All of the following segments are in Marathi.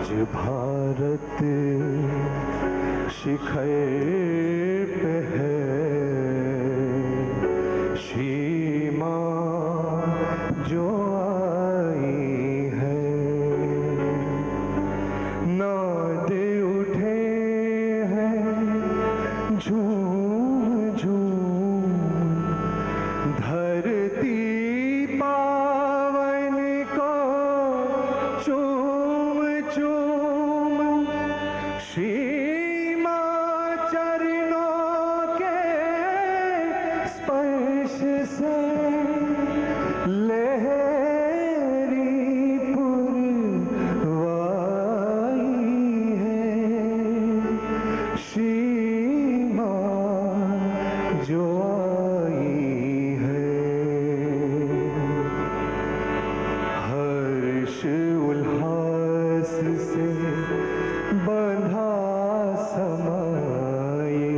भारत शिखर पे है सीमा जो आई है, नाद उठे हैं झूम झूम धरती पावन को चूम चूम, सीमा चरणों के स्पर्श से लहरी पुरवाई है, सीमा जो आई है। हर्ष उल्लास से बंधा समाए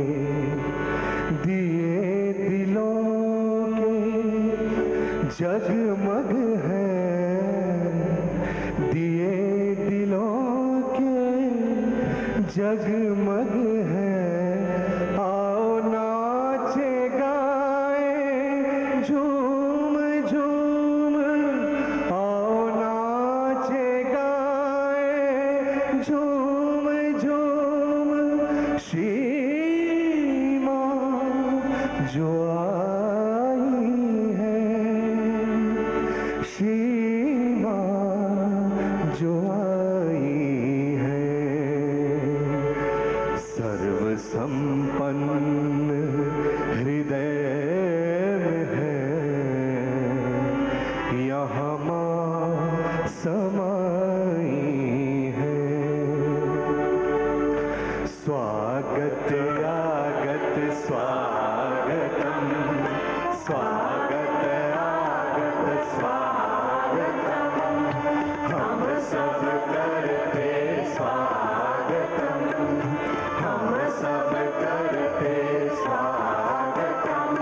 दिए दिलों के जगमग है, दिए दिलों के जगमग है। आओ नाचे गाए झूम झूम, आओ नाचे गाए झूम झूम, सीमा जो आई है, सीमा जो आई है। सर्व संपन्न हृदय में है यहाँ माँ समाई है। स्वागत आगत स्वागतम, स्वागत आगत स्वागतम, हम सब करते स्वागतम, हम सब करते स्वागतम।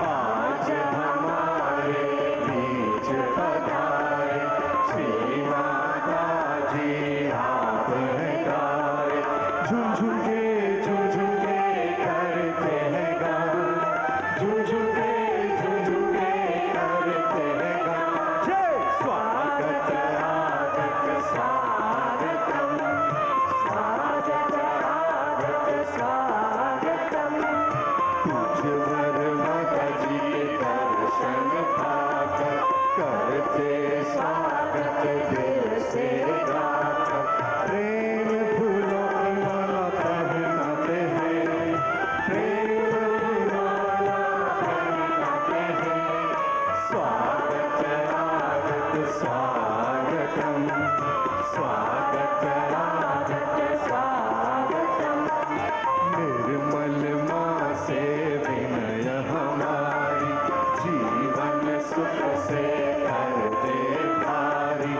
आज हमारे बीच पधारे श्री माता जी आप हैं गाए, झूम झूम के करते हैं गान, झूम झूम के करते हैं गान। जय स्वागत आगत स्वागतम, स्वागत आगत स्वागतम। पूज्यवर माता जी के दर्शन पाकर करते स्वागत दिल से गाकर, प्रेम फूलों की माला पहनाते हैं, प्रेम की माला पहनाते हैं। स्वागत आगत स्वागतम, स्वागत आगत स्वागतम। निर्मल माँ से विनय हमारी, जीवन सुख से करते भारी।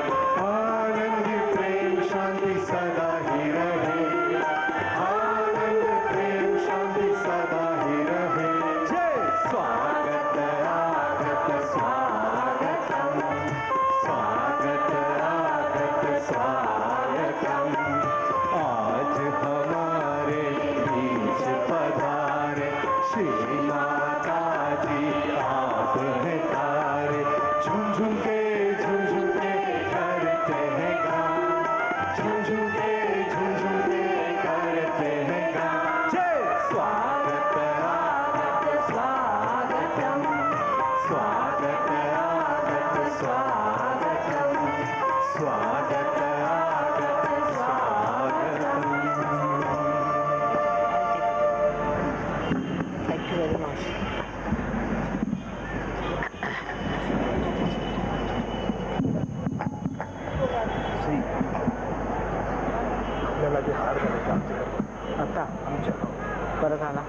आनंद प्रेम शांति सदा ही रहे, आनंद प्रेम शांति सदा ही रहे। जय स्वागत आगत स्वागतम, स्वागत आगत स्वागतम। आज हमारे बीच पधारे श्री माता जी आप हैं तारे, झूम झूम के करते हैं गान, झूम झूम के करते हैं गान। जय स्वागत आगत स्वागतम, स्वागत आगत स्वागतम, स्वागत आगत स्वागतम। Thank you very much. आपल्याला जे हार घालायचे आता आमच्या परत आला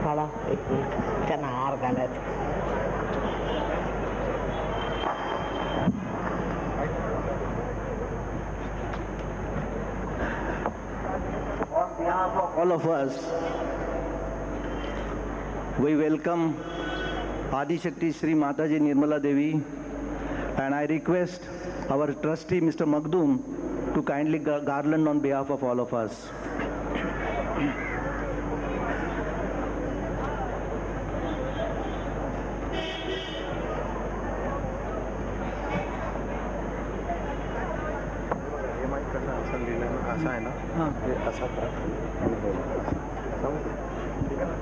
काढा एक मिनिट, त्यांना हार घालायचं. On behalf of all of us, we welcome Adi Shakti Sri Mataji Nirmala Devi And I request our trustee, Mr. Magdum, to kindly garland on behalf of all of us. हे माहीत करना असं लिहिलं असं आहे ना हे असा करा आणि बोला समजलं? ठीक आहे ना?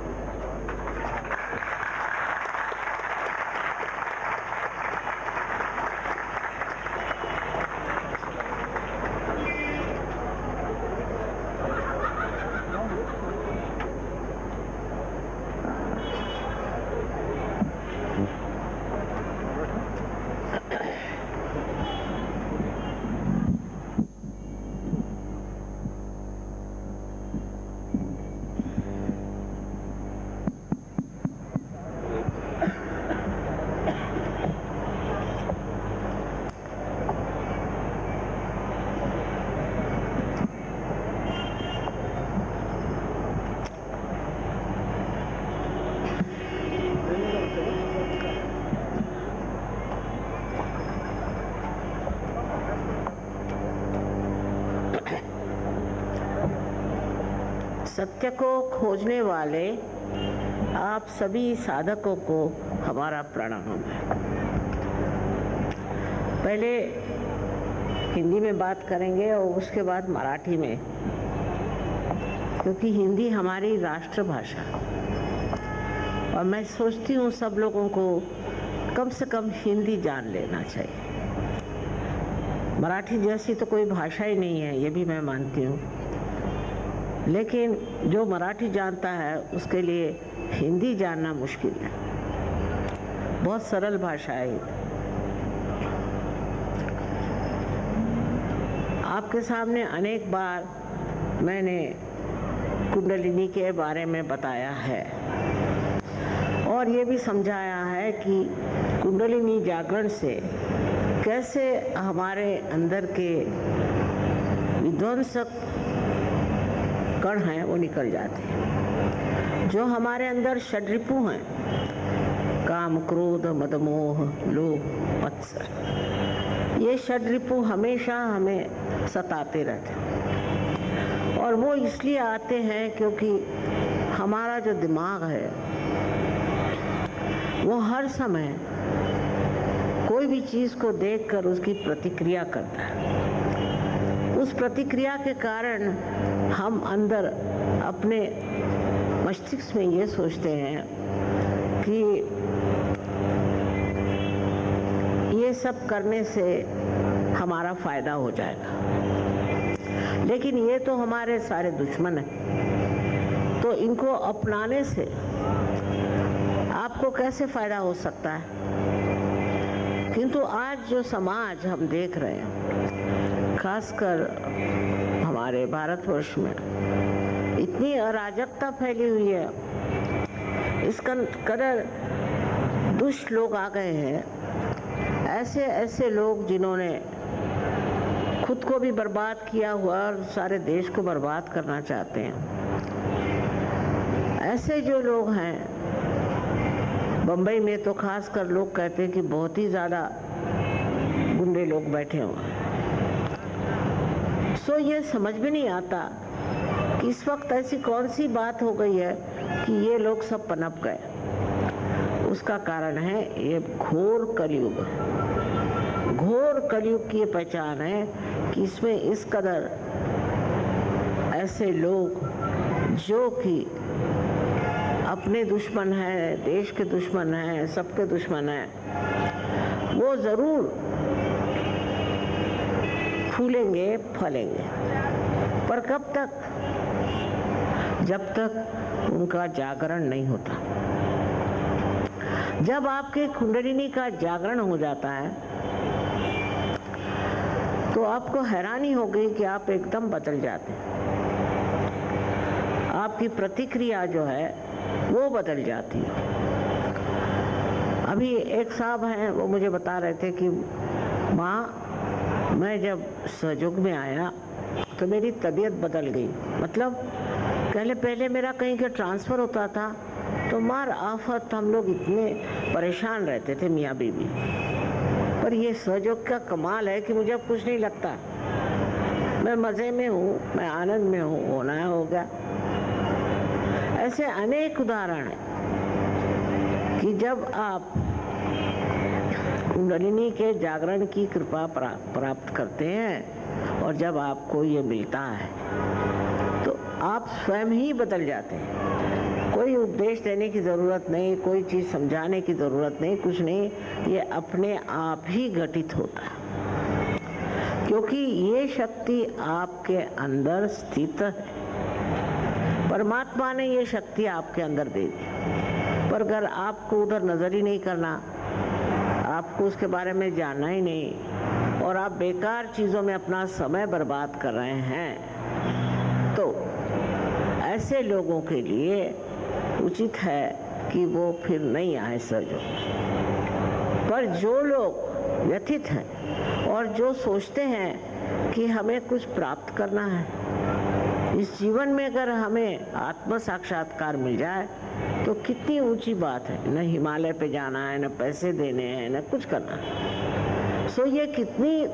सत्य को खोजने वाले आप सभी साधकों को हमारा प्रणाम है। पहले हिंदी में बात करेंगे और उसके बाद मराठी में, क्योंकि हिंदी हमारी राष्ट्रभाषा और मैं सोचती हूँ सब लोगों को कम से कम हिंदी जान लेना चाहिए। मराठी जैसी तो कोई भाषा ही नहीं है, ये भी मैं मानती हूँ, लेकिन जो मराठी जानता है उसके लिए हिंदी जानना मुश्किल है। बहुत सरल भाषा है। आपके सामने अनेक बार मैंने कुंडलिनी के बारे में बताया है और ये भी समझाया है कि कुंडलिनी जागरण से कैसे हमारे अंदर के विध्वंसक कण हैं वो निकल जाते हैं। जो हमारे अंदर षड्रिपु हैं, काम, क्रोध, मद, मोह, लोभ, मत्सर, ये षड्रिपु हमेशा हमें सताते रहते हैं और वो इसलिए आते हैं क्योंकि हमारा जो दिमाग है वो हर समय कोई भी चीज़ को देखकर उसकी प्रतिक्रिया करता है। उस प्रतिक्रिया के कारण हम अंदर अपने मस्तिष्क में ये सोचते हैं कि ये सब करने से हमारा फायदा हो जाएगा, लेकिन ये तो हमारे सारे दुश्मन हैं। तो इनको अपनाने से आपको कैसे फायदा हो सकता है? किंतु आज जो समाज हम देख रहे हैं, खासकर हमारे भारतवर्ष में इतनी अराजकता फैली हुई है, इसका कदर दुष्ट लोग आ गए हैं, ऐसे ऐसे लोग जिन्होंने खुद को भी बर्बाद किया हुआ और सारे देश को बर्बाद करना चाहते हैं। ऐसे जो लोग हैं, बम्बई में तो खासकर लोग कहते हैं कि बहुत ही ज़्यादा गुंडे लोग बैठे हुए हैं। सो ये समझ में नहीं आता कि इस वक्त ऐसी कौन सी बात हो गई है कि ये लोग सब पनप गए। उसका कारण है ये घोर कलयुग। घोर कलयुग की ये पहचान है कि इसमें इस कदर ऐसे लोग जो कि अपने दुश्मन हैं, देश के दुश्मन हैं, सबके दुश्मन हैं, वो ज़रूर फूलेंगे, फलेंगे, पर कब तक? जब तक उनका जागरण नहीं होता। जब आपके कुंडलिनी का जागरण हो जाता है तो आपको हैरानी होगी कि आप एकदम बदल जाते हैं। आपकी प्रतिक्रिया जो है वो बदल जाती है। अभी एक साहब हैं, वो मुझे बता रहे थे कि माँ, मैं जब सहयोग में आया तो मेरी तबीयत बदल गई। मतलब पहले मेरा कहीं का ट्रांसफ़र होता था तो मार आफत हम लोग इतने परेशान रहते थे मियाँ बीवी, पर ये सहयोग का कमाल है कि मुझे अब कुछ नहीं लगता, मैं मजे में हूँ, मैं आनंद में हूँ, होना है हो गया। ऐसे अनेक उदाहरण हैं कि जब आप कुंडलिनी के जागरण की कृपा प्राप्त करते हैं और जब आपको ये मिलता है तो आप स्वयं ही बदल जाते हैं। कोई उपदेश देने की ज़रूरत नहीं, कोई चीज़ समझाने की ज़रूरत नहीं, कुछ नहीं, ये अपने आप ही घटित होता है, क्योंकि ये शक्ति आपके अंदर स्थित है। परमात्मा ने ये शक्ति आपके अंदर दे दी, पर अगर आपको उधर नज़र ही नहीं करना, आपको उसके बारे में जानना ही नहीं और आप बेकार चीज़ों में अपना समय बर्बाद कर रहे हैं, तो ऐसे लोगों के लिए उचित है कि वो फिर नहीं आए सहयोग। पर जो लोग व्यथित हैं और जो सोचते हैं कि हमें कुछ प्राप्त करना है इस जीवन में, अगर हमें आत्म साक्षात्कार मिल जाए तो कितनी ऊंची बात है। न हिमालय पे जाना है, न पैसे देने हैं, न कुछ करना है। सो ये कितनी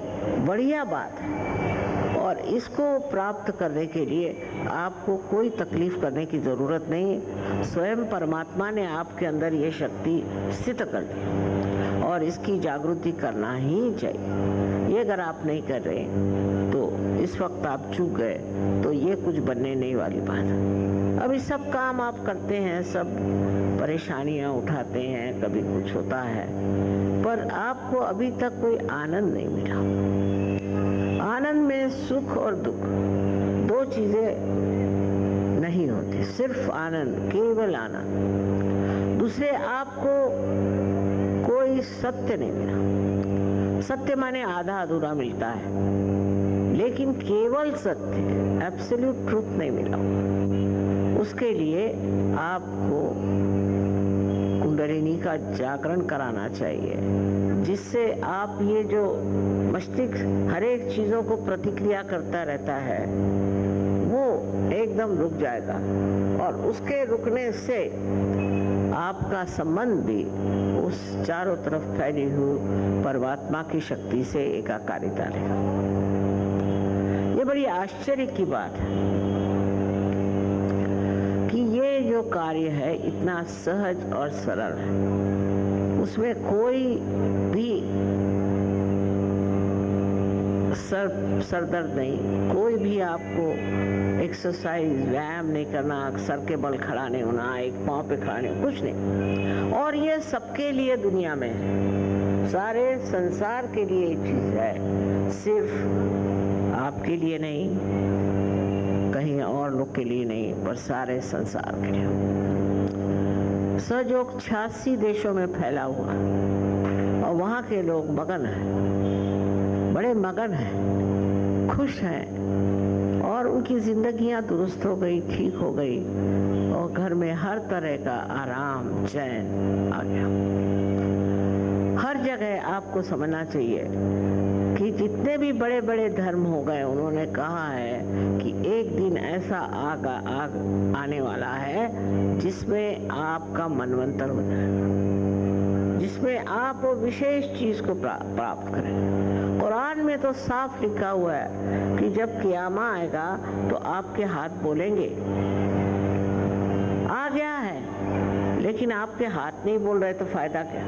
बढ़िया बात है और इसको प्राप्त करने के लिए आपको कोई तकलीफ करने की ज़रूरत नहीं। स्वयं परमात्मा ने आपके अंदर ये शक्ति स्थित कर दी और इसकी जागृति करना ही चाहिए। ये अगर आप नहीं कर रहे तो इस वक्त आप चूक गए, तो ये कुछ बनने नहीं वाली बात है। अभी सब काम आप करते हैं, सब परेशानियां उठाते हैं, कभी कुछ होता है, पर आपको अभी तक कोई आनंद नहीं मिला। आनंद में सुख और दुख दो चीजें नहीं होती, सिर्फ आनंद, केवल आनंद। दूसरे आपको कोई सत्य नहीं मिला। सत्य माने आधा अधूरा मिलता है, लेकिन केवल सत्य, एब्सोल्यूट ट्रुथ नहीं मिला। उसके लिए आपको कुंडलिनी का जागरण कराना चाहिए, जिससे आप ये जो मस्तिष्क हर एक चीजों को प्रतिक्रिया करता रहता है वो एकदम रुक जाएगा और उसके रुकने से आपका संबंध भी उस चारों तरफ फैली हुई परमात्मा की शक्ति से एकाकारिता रहेगा। ये बड़ी आश्चर्य की बात है कि ये जो कार्य है इतना सहज और सरल है, उसमें कोई भी सरदर्द नहीं, कोई भी आपको एक्सरसाइज व्यायाम नहीं करना, सर के बल खड़ा नहीं होना, एक पांव पे खड़ा नहीं, कुछ नहीं। और ये सबके लिए दुनिया में है, सारे संसार के लिए ये चीज है, सिर्फ आपके लिए नहीं, कहीं और लोग के लिए नहीं, पर सारे संसार के लिए। सहयोग 86 देशों में फैला हुआ और वहाँ के लोग मगन हैं, बड़े मगन हैं, खुश हैं और उनकी जिंदगियां दुरुस्त हो गई, ठीक हो गई और घर में हर तरह का आराम, चैन आ गया। हर जगह आपको समझना चाहिए कि जितने भी बड़े बड़े धर्म हो गए, उन्होंने कहा है कि एक दिन ऐसा आग आने वाला है जिसमें आपका मनवंतर हो जाएगा, जिसमें आप वो विशेष चीज को प्राप्त करें। कुरान में तो साफ लिखा हुआ है कि जब क़यामा आएगा तो आपके हाथ बोलेंगे। आ गया है, लेकिन आपके हाथ नहीं बोल रहे तो फायदा क्या?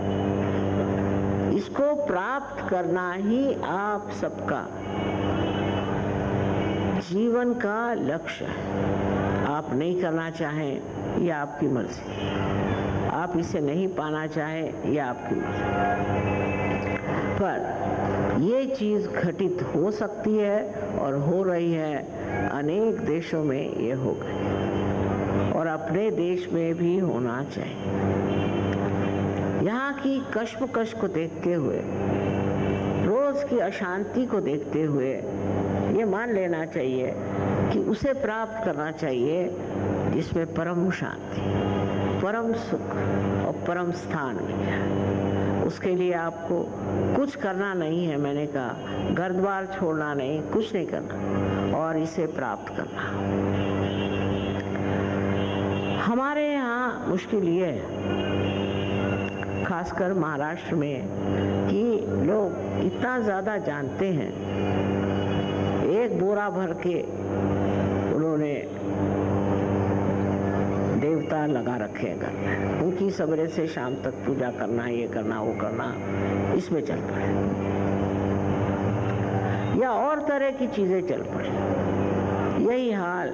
इसको प्राप्त करना ही आप सबका जीवन का लक्ष्य है। आप नहीं करना चाहें यह आपकी मर्जी, आप इसे नहीं पाना चाहें यह आपकी मर्जी, पर ये चीज घटित हो सकती है और हो रही है। अनेक देशों में ये हो गई और अपने देश में भी होना चाहिए। यहाँ की कश्मकश को देखते हुए, रोज की अशांति को देखते हुए ये मान लेना चाहिए कि उसे प्राप्त करना चाहिए जिसमें परम शांति, परम सुख और परम स्थान मिल जाए। उसके लिए आपको कुछ करना नहीं है, मैंने कहा घर द्वार छोड़ना नहीं, कुछ नहीं करना और इसे प्राप्त करना। हमारे यहाँ मुश्किल ये है, खासकर महाराष्ट्र में कि लोग इतना ज़्यादा जानते हैं। एक बोरा भर के उन्होंने देवता लगा रखे हैं घर में, उनकी सवेरे से शाम तक पूजा करना, ये करना, वो करना, इसमें चल पड़े, या और तरह की चीज़ें चल पड़े। यही हाल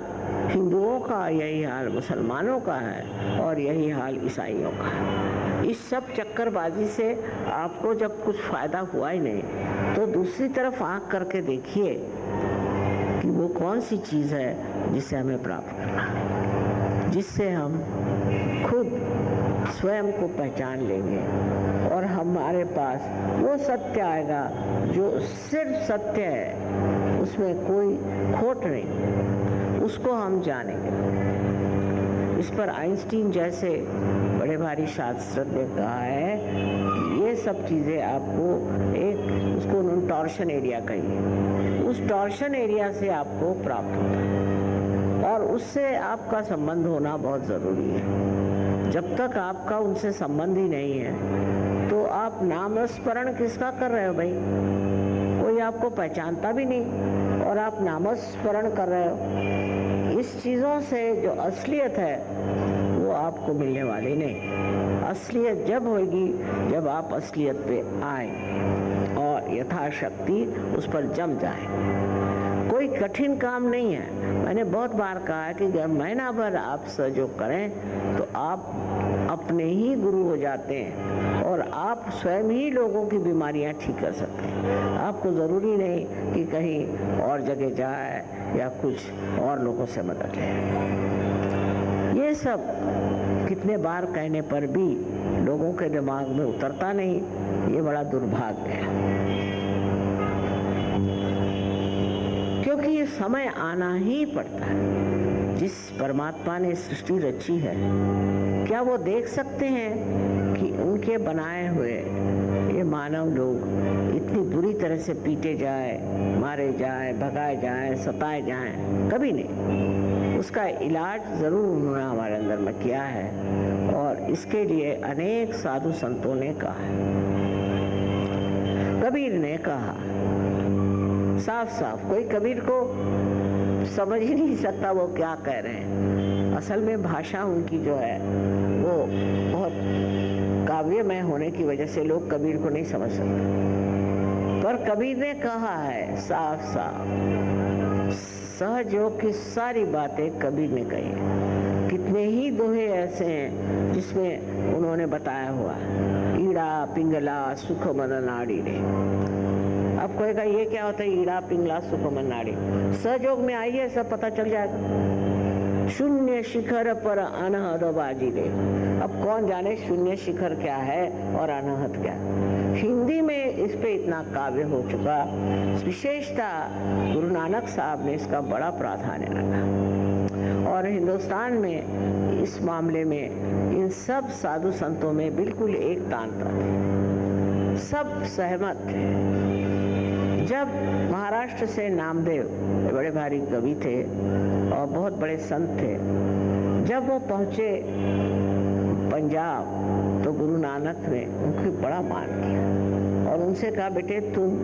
हिंदुओं का, यही हाल मुसलमानों का है और यही हाल ईसाइयों का है। इस सब चक्करबाजी से आपको जब कुछ फायदा हुआ ही नहीं, तो दूसरी तरफ आंख करके देखिए कि वो कौन सी चीज़ है जिसे हमें प्राप्त करना है, जिससे हम खुद स्वयं को पहचान लेंगे और हमारे पास वो सत्य आएगा जो सिर्फ सत्य है, उसमें कोई खोट नहीं, उसको हम जानेंगे। इस पर आइंस्टीन जैसे बड़े भारी शास्त्रज्ञ ने कहा है कि ये सब चीज़ें आपको एक, उसको उन्होंने टॉर्शन एरिया कही, उस टॉर्शन एरिया से आपको प्राप्त होता है और उससे आपका संबंध होना बहुत ज़रूरी है। जब तक आपका उनसे संबंध ही नहीं है तो आप नामस्मरण किसका कर रहे हो भाई? कोई आपको पहचानता भी नहीं और आप नामस्मरण कर रहे हो। इस चीज़ों से जो असलियत है वो आपको मिलने वाली नहीं। असलियत जब होगी जब आप असलियत पे आए और यथाशक्ति उस पर जम जाए। कोई कठिन काम नहीं है। मैंने बहुत बार कहा है कि अगर महीना भर आप सहयोग करें तो आप अपने ही गुरु हो जाते हैं और आप स्वयं ही लोगों की बीमारियां ठीक कर सकते हैं। आपको ज़रूरी नहीं कि कहीं और जगह जाए या कुछ और लोगों से मदद ले। ये सब कितने बार कहने पर भी लोगों के दिमाग में उतरता नहीं, ये बड़ा दुर्भाग्य है। क्योंकि ये समय आना ही पड़ता है। जिस परमात्मा ने सृष्टि रची है, क्या वो देख सकते हैं कि उनके बनाए हुए ये मानव लोग इतनी बुरी तरह से पीटे जाए, मारे जाए, भगाए जाए, सताए जाए? कभी नहीं। उसका इलाज ज़रूर उन्होंने हमारे अंदर में किया है और इसके लिए अनेक साधु संतों ने कहा है। कबीर ने कहा साफ साफ, कोई कबीर को समझ ही नहीं सकता वो क्या कह रहे हैं। असल में भाषा उनकी जो है वो बहुत काव्यमय होने की वजह से लोग कबीर को नहीं समझ सकते। पर कबीर ने कहा है साफ साफ, सहजयोग की सारी बातें कबीर ने कही है। कितने ही दोहे ऐसे हैं जिसमें उन्होंने बताया हुआ है, ईड़ा पिंगला सुख मन नाड़ी रे। अब कहेगा ये क्या होता है ईड़ा पिंगला सुख मन नाड़ी? सहयोग में आइए सब पता चल जाएगा। शून्य शिखर पर अनहद बाजी रे। अब कौन जाने शून्य शिखर क्या है और अनहद क्या है। हिंदी में इस पे इतना काव्य हो चुका, विशेषता गुरु नानक साहब ने इसका बड़ा प्राधान्य रखा और हिंदुस्तान में इस मामले में इन सब साधु संतों में बिल्कुल एक तांता थे, सब सहमत थे। जब महाराष्ट्र से नामदेव बड़े भारी कवि थे और बहुत बड़े संत थे, जब वो पहुँचे पंजाब तो गुरु नानक ने उनकी बड़ा मान किया और उनसे कहा बेटे तुम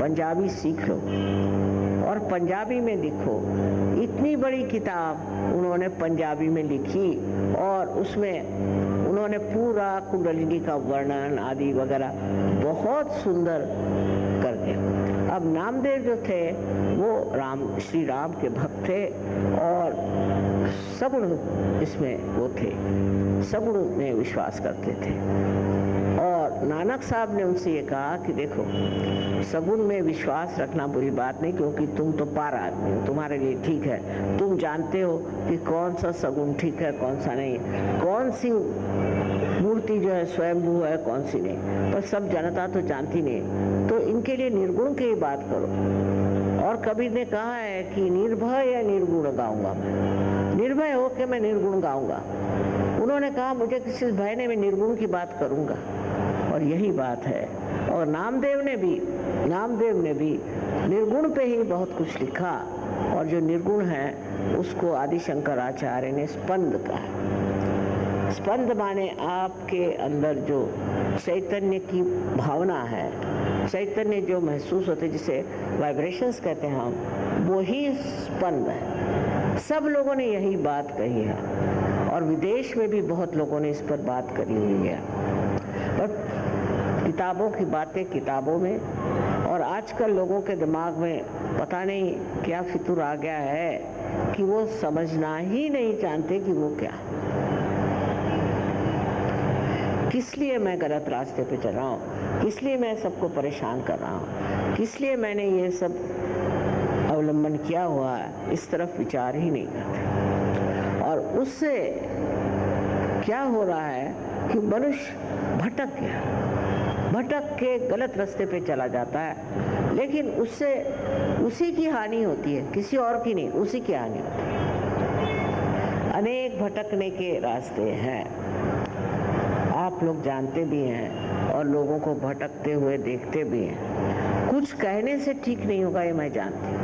पंजाबी सीख लो और पंजाबी में लिखो। इतनी बड़ी किताब उन्होंने पंजाबी में लिखी और उसमें उन्होंने पूरा कुंडलिनी का वर्णन आदि वगैरह बहुत सुंदर करके। अब नामदेव जो थे वो श्री राम के भक्त थे और सगुण इसमें वो थे, सगुण में विश्वास करते थे। और नानक साहब ने उनसे ये कहा कि देखो सगुण में विश्वास रखना बुरी बात नहीं, क्योंकि तुम तो पार आदमी हो, तुम्हारे लिए ठीक है। तुम जानते हो कि कौन सा सगुण ठीक है कौन सा नहीं, कौन सी मूर्ति जो है स्वयंभू है कौन सी नहीं, पर सब जनता तो जानती नहीं। तो इनके लिए निर्गुण की बात करो। और कबीर ने कहा है कि निर्भय या निर्गुण गाऊंगा मैं, निर्भय हो के मैं निर्गुण गाऊंगा। उन्होंने कहा मुझे किसी भय ने मैं निर्गुण की बात करूंगा और यही बात है। और नामदेव ने भी निर्गुण पे ही बहुत कुछ लिखा और जो निर्गुण है उसको आदि शंकराचार्य ने स्पंद कहा। स्पंद माने आपके अंदर जो चैतन्य की भावना है, चैतन्य जो महसूस होते जिसे वाइब्रेशंस कहते हैं हम, वो ही स्पंद है। सब लोगों ने यही बात कही है और विदेश में भी बहुत लोगों ने इस पर बात करी हुई है। और किताबों की बातें किताबों में, और आजकल लोगों के दिमाग में पता नहीं क्या फितूर आ गया है कि वो समझना ही नहीं जानते कि वो क्या। किस लिए मैं गलत रास्ते पे चल रहा हूँ, किस लिए मैं सबको परेशान कर रहा हूँ, किस लिए मैंने ये सब अवलंबन किया हुआ है, इस तरफ विचार ही नहीं करते। और उससे क्या हो रहा है कि मनुष्य भटक गया, भटक के गलत रास्ते पे चला जाता है, लेकिन उससे उसी की हानि होती है, किसी और की नहीं, उसी की हानि होती है। अनेक भटकने के रास्ते हैं, आप लोग जानते भी हैं और लोगों को भटकते हुए देखते भी हैं। कुछ कहने से ठीक नहीं होगा, ये मैं जानती हूँ।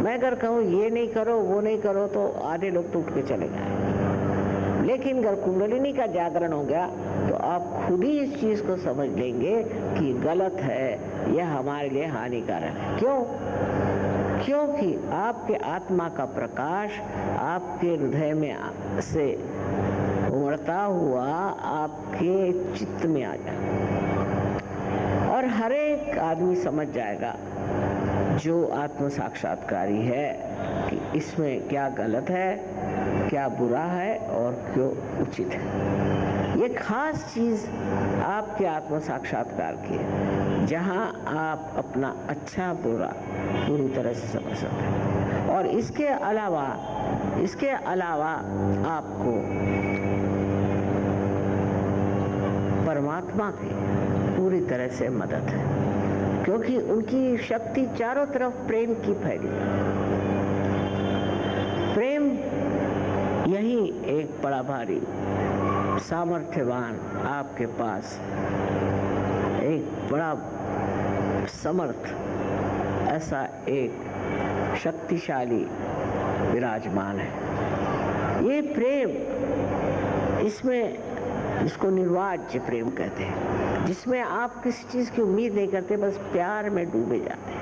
मैं अगर कहूँ ये नहीं करो वो नहीं करो तो आधे लोग तो उठ के चले जाएंगे, लेकिन अगर कुंडलिनी का जागरण हो गया तो आप खुद ही इस चीज को समझ लेंगे कि गलत है, यह हमारे लिए हानिकारक है। क्यों? क्योंकि आपके आत्मा का प्रकाश आपके हृदय में से उमड़ता हुआ आपके चित्त में आ जाएगा और हर एक आदमी समझ जाएगा जो आत्म साक्षात्कारी है कि इसमें क्या गलत है, क्या बुरा है और क्यों उचित है। ये खास चीज आपके आत्म साक्षात्कार की है, जहां आप अपना अच्छा बुरा पूरी तरह से समझ सकते हैं। और इसके अलावा आपको परमात्मा की पूरी तरह से मदद है, क्योंकि उनकी शक्ति चारों तरफ प्रेम की फैली है। प्रेम यही एक बड़ा भारी सामर्थ्यवान आपके पास एक बड़ा समर्थ ऐसा एक शक्तिशाली विराजमान है। ये प्रेम, इसमें इसको निर्वाज्य प्रेम कहते हैं, जिसमें आप किसी चीज की उम्मीद नहीं करते, बस प्यार में डूबे जाते हैं।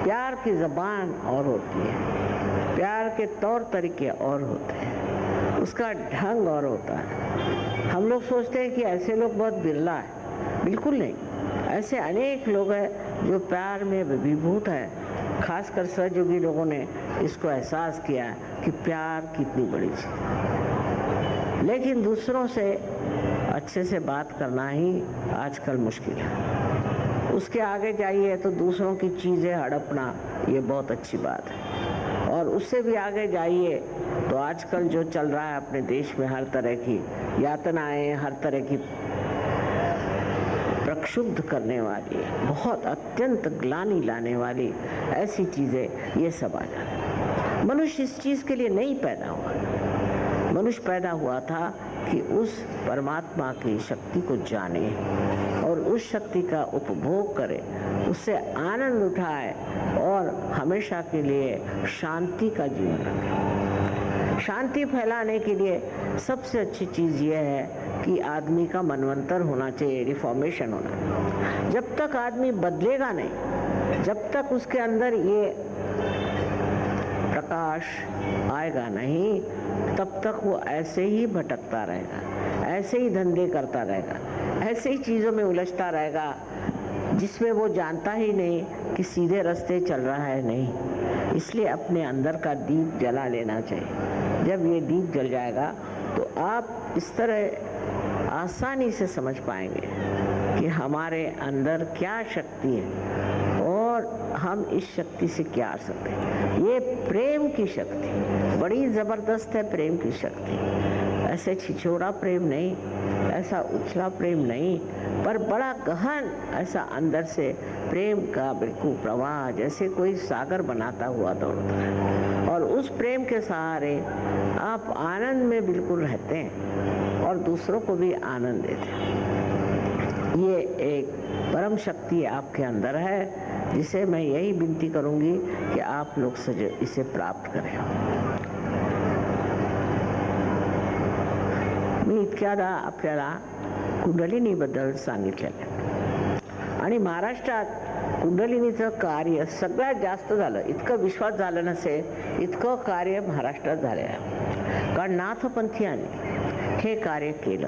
प्यार की जबान और होती है, प्यार के तौर तरीके और होते हैं, उसका ढंग और होता है। हम लोग सोचते हैं कि ऐसे लोग बहुत बिरला है, बिल्कुल नहीं। ऐसे अनेक लोग हैं जो प्यार में विभूत है। खासकर सहयोगी लोगों ने इसको एहसास किया कि प्यार कितनी बड़ी चीज। लेकिन दूसरों से अच्छे से बात करना ही आजकल मुश्किल है। उसके आगे जाइए तो दूसरों की चीजें हड़पना ये बहुत अच्छी बात है, और उससे भी आगे जाइए तो आजकल जो चल रहा है अपने देश में, हर तरह की यातनाएं, हर तरह की प्रक्षुब्ध करने वाली, बहुत अत्यंत ग्लानि लाने वाली ऐसी चीजें, ये सब आ जाए। मनुष्य इस चीज के लिए नहीं पैदा हुआ। मनुष्य पैदा हुआ था कि उस परमात्मा की शक्ति को जाने और उस शक्ति का उपभोग करे, उससे आनंद उठाए और हमेशा के लिए शांति का जीवन रखे। शांति फैलाने के लिए सबसे अच्छी चीज यह है कि आदमी का मनवंतर होना चाहिए, रिफॉर्मेशन होना। जब तक आदमी बदलेगा नहीं, जब तक उसके अंदर ये प्रकाश आएगा नहीं, तब तक वो ऐसे ही भटकता रहेगा, ऐसे ही धंधे करता रहेगा, ऐसे ही चीजों में उलझता रहेगा जिसमें वो जानता ही नहीं कि सीधे रास्ते चल रहा है। नहीं, इसलिए अपने अंदर का दीप जला लेना चाहिए। जब ये दीप जल जाएगा तो आप इस तरह आसानी से समझ पाएंगे कि हमारे अंदर क्या शक्ति है और हम इस शक्ति से क्या आ सकते हैं। ये प्रेम की शक्ति बड़ी जबरदस्त है। प्रेम की शक्ति ऐसे छिछोरा प्रेम नहीं, ऐसा उछला प्रेम नहीं, पर बड़ा गहन ऐसा अंदर से प्रेम का बिल्कुल प्रवाह, जैसे कोई सागर बनाता हुआ दौड़ता है। और उस प्रेम के सहारे आप आनंद में बिल्कुल रहते हैं और दूसरों को भी आनंद देते हैं। ये एक परम शक्ति आपके अंदर है, जिसे मैं यही विनती करूंगी कि आप लोग इसे प्राप्त करें। मी इतक्यादा आपल्याला कुंडलिनीबद्दल सांगितलेलं आहे. आणि महाराष्ट्रात कुंडलिनीचं कार्य सगळ्यात जास्त झालं. इतकं विश्वास झालं नसेल इतकं कार्य महाराष्ट्रात झालं आहे. कारण नाथपंथीयांनी हे कार्य केलं.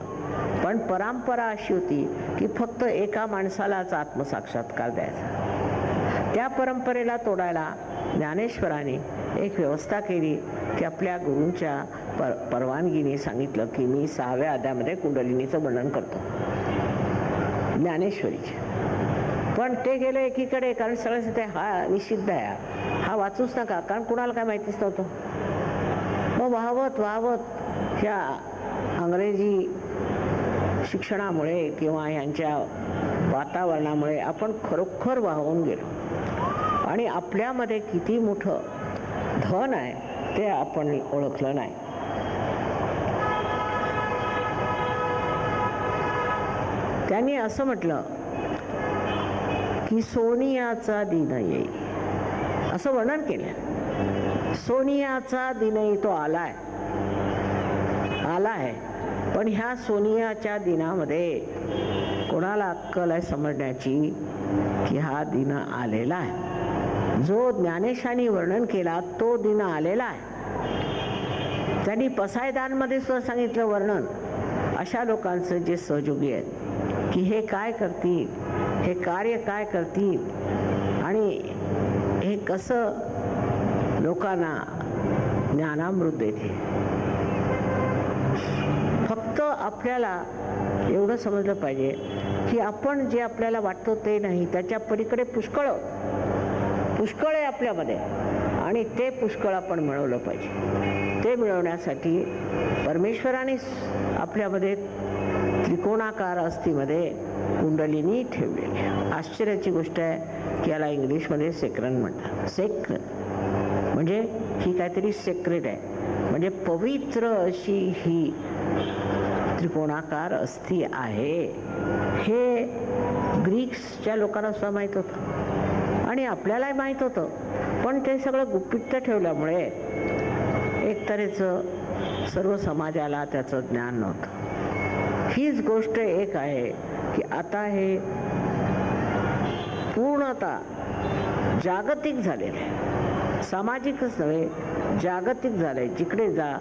पण परंपरा अशी होती की फक्त एका माणसालाच आत्मसाक्षात्कार द्यायचा. त्या परंपरेला तोडायला ज्ञानेश्वरांनी एक व्यवस्था केली की आपल्या गुरूंच्या परवानगीने सांगितलं की मी 6व्या अध्यायामध्ये कुंडलिनीचं वर्णन करतो, ज्ञानेश्वरीचे. पण ते गेले एकीकडे, कारण सगळ्याच ते हा निषिद्ध आहे, हा वाचूच नका, कारण कुणाला काय माहितीच नव्हतं. मग वाहवत ह्या अंग्रेजी शिक्षणामुळे किंवा यांच्या वातावरणामुळे आपण खरोखर वाहून गेलो आणि आपल्यामध्ये किती मोठं धन आहे ते आपण ओळखलं नाही. त्यांनी असं म्हटलं की सोनियाचा दिन येईल, असं वर्णन केलं. सोनियाचा दिनही तो आला आहे, पण ह्या सोनियाच्या दिनामध्ये कोणाला अक्कल आहे समजण्याची की हा दिन आलेला आहे. जो ज्ञानेशांनी वर्णन केला तो दिन आलेला आहे. त्यांनी पसायदानमध्ये सुद्धा सांगितलं वर्णन अशा लोकांचं जे सहयोगी आहेत की हे काय करतील, हे कार्य काय करतील आणि हे कसं लोकांना ज्ञानामृत देते. फक्त आपल्याला एवढं समजलं पाहिजे की आपण जे आपल्याला वाटतं ते नाही, त्याच्या पलीकडे पुष्कळ आहे आपल्यामध्ये आणि ते पुष्कळ आपण मिळवलं पाहिजे. ते मिळवण्यासाठी परमेश्वराने आपल्यामध्ये त्रिकोणाकार अस्थीमध्ये कुंडलिनी ठेवलेली. आश्चर्याची गोष्ट आहे की याला इंग्लिशमध्ये सेक्रन म्हणतात. सेक्र म्हणजे ही काहीतरी सेक्रेट आहे, म्हणजे पवित्र अशी ही त्रिकोणाकार अस्थी आहे. हे ग्रीक्सच्या लोकांना सुद्धा माहीत होतं आणि आपल्यालाही माहीत होतं, पण ते सगळं गुपित ठेवल्यामुळे एक तऱ्हेचं सर्व समाजाला त्याचं ज्ञान नव्हतं. हीच गोष्ट एक आहे की आता हे पूर्णतः जागतिक झालेलं आहे. सामाजिकच नव्हे, जागतिक झालंय. जिकडे जा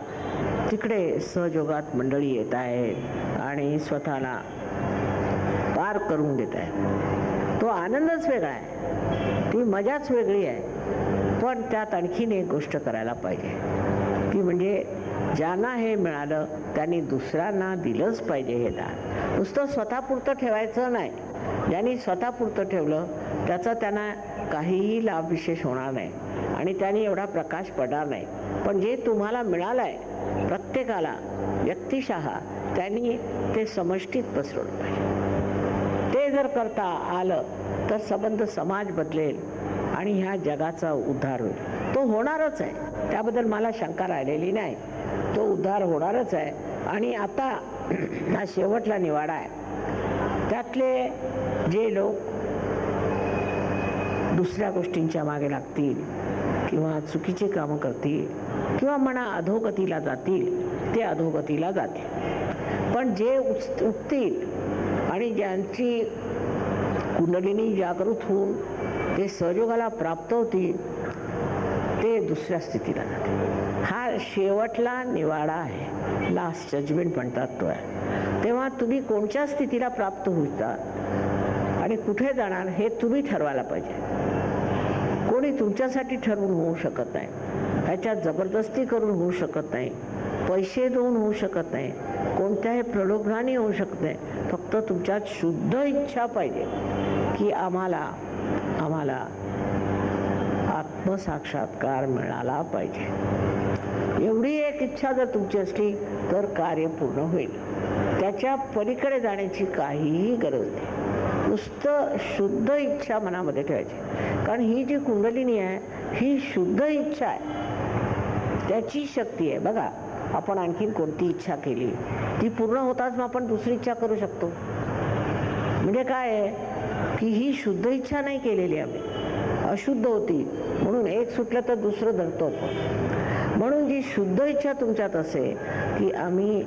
तिकडे सहयोगात मंडळी येत आहेत आणि स्वतःला पार करून देत आहेत. तो आनंदच वेगळा आहे, ती मजाच वेगळी आहे. पण त्यात आणखीन एक गोष्ट करायला पाहिजे ती म्हणजे ज्यांना हे मिळालं त्यांनी दुसऱ्यांना दिलंच पाहिजे. हे दान नुसतं स्वतःपुरतं ठेवायचं नाही. ज्यांनी स्वतःपुरतं ठेवलं त्याचा त्यांना काहीही लाभ विशेष होणार नाही आणि त्यांनी एवढा प्रकाश पडणार नाही. पण जे तुम्हाला मिळालं आहे प्रत्येकाला व्यक्तिशः त्यांनी ते समष्टीत पसरवलं पाहिजे. ते जर करता आलं तर संबंध समाज बदलेल आणि ह्या जगाचा उद्धार होईल. तो होणारच आहे, त्याबद्दल मला शंका राहिलेली नाही. तो उद्धार होणारच आहे. आणि आता हा शेवटला निवाडा आहे. त्यातले जे लोक दुसऱ्या गोष्टींच्या मागे लागतील किंवा चुकीची कामं करतील किंवा म्हणा अधोगतीला जातील ते अधोगतीला जातील. पण जे उठतील आणि ज्यांची कुंडलिनी जागृत होऊन ते सहयोगाला प्राप्त होतील ते दुसऱ्या स्थितीला जातील. हा शेवटला निवाडा आहे, लास्ट जजमेंट म्हणतात तो आहे. तेव्हा तुम्ही कोणत्या स्थितीला प्राप्त होतात आणि कुठे जाणार हे तुम्ही ठरवायला पाहिजे. कोणी तुमच्यासाठी ठरवून होऊ शकत नाही, ह्याच्यात जबरदस्ती करून होऊ शकत नाही, पैसे देऊन होऊ शकत नाही, कोणत्याही प्रलोभनाने होऊ शकत नाही. फक्त तुमच्यात शुद्ध इच्छा पाहिजे की आम्हाला आत्मसाक्षात्कार मिळाला पाहिजे. एवढी एक इच्छा जर तुमची असली तर कार्य पूर्ण होईल. त्याच्या पलीकडे जाण्याची काहीही गरज नाही. नुसतं शुद्ध इच्छा मनामध्ये ठेवायची. कारण ही जी कुंडलिनी आहे ही शुद्ध इच्छा आहे, त्याची शक्ती आहे. बघा, आपण आणखीन कोणती इच्छा केली ती पूर्ण होताच मग आपण दुसरी इच्छा करू शकतो. म्हणजे काय आहे की ही शुद्ध इच्छा नाही केलेली, आम्ही अशुद्ध होती म्हणून एक सुटलं तर दुसरं धरतो. म्हणून जी शुद्ध इच्छा तुमच्यात असेल की आम्ही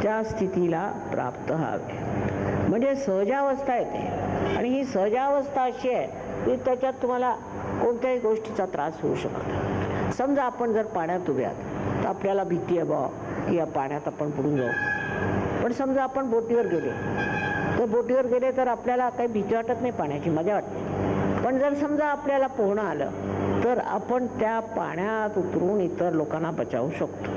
त्या स्थितीला प्राप्त व्हावे. म्हणजे सहजावस्था येते आणि ही सहजावस्था अशी आहे की त्याच्यात तुम्हाला कोणत्याही गोष्टीचा त्रास होऊ शकत नाही. समजा आपण जर पाण्यात उभे आहात तर आपल्याला भीती आहे बा की या पाण्यात आपण बुडून जाऊ. पण समजा आपण बोटीवर गेले तर आपल्याला काही भीती वाटत नाही, पाण्याची मजा वाटते. पण जर समजा आपल्याला पोहणं आलं तर आपण त्या पाण्यात उतरून इतर लोकांना बचावू शकतो.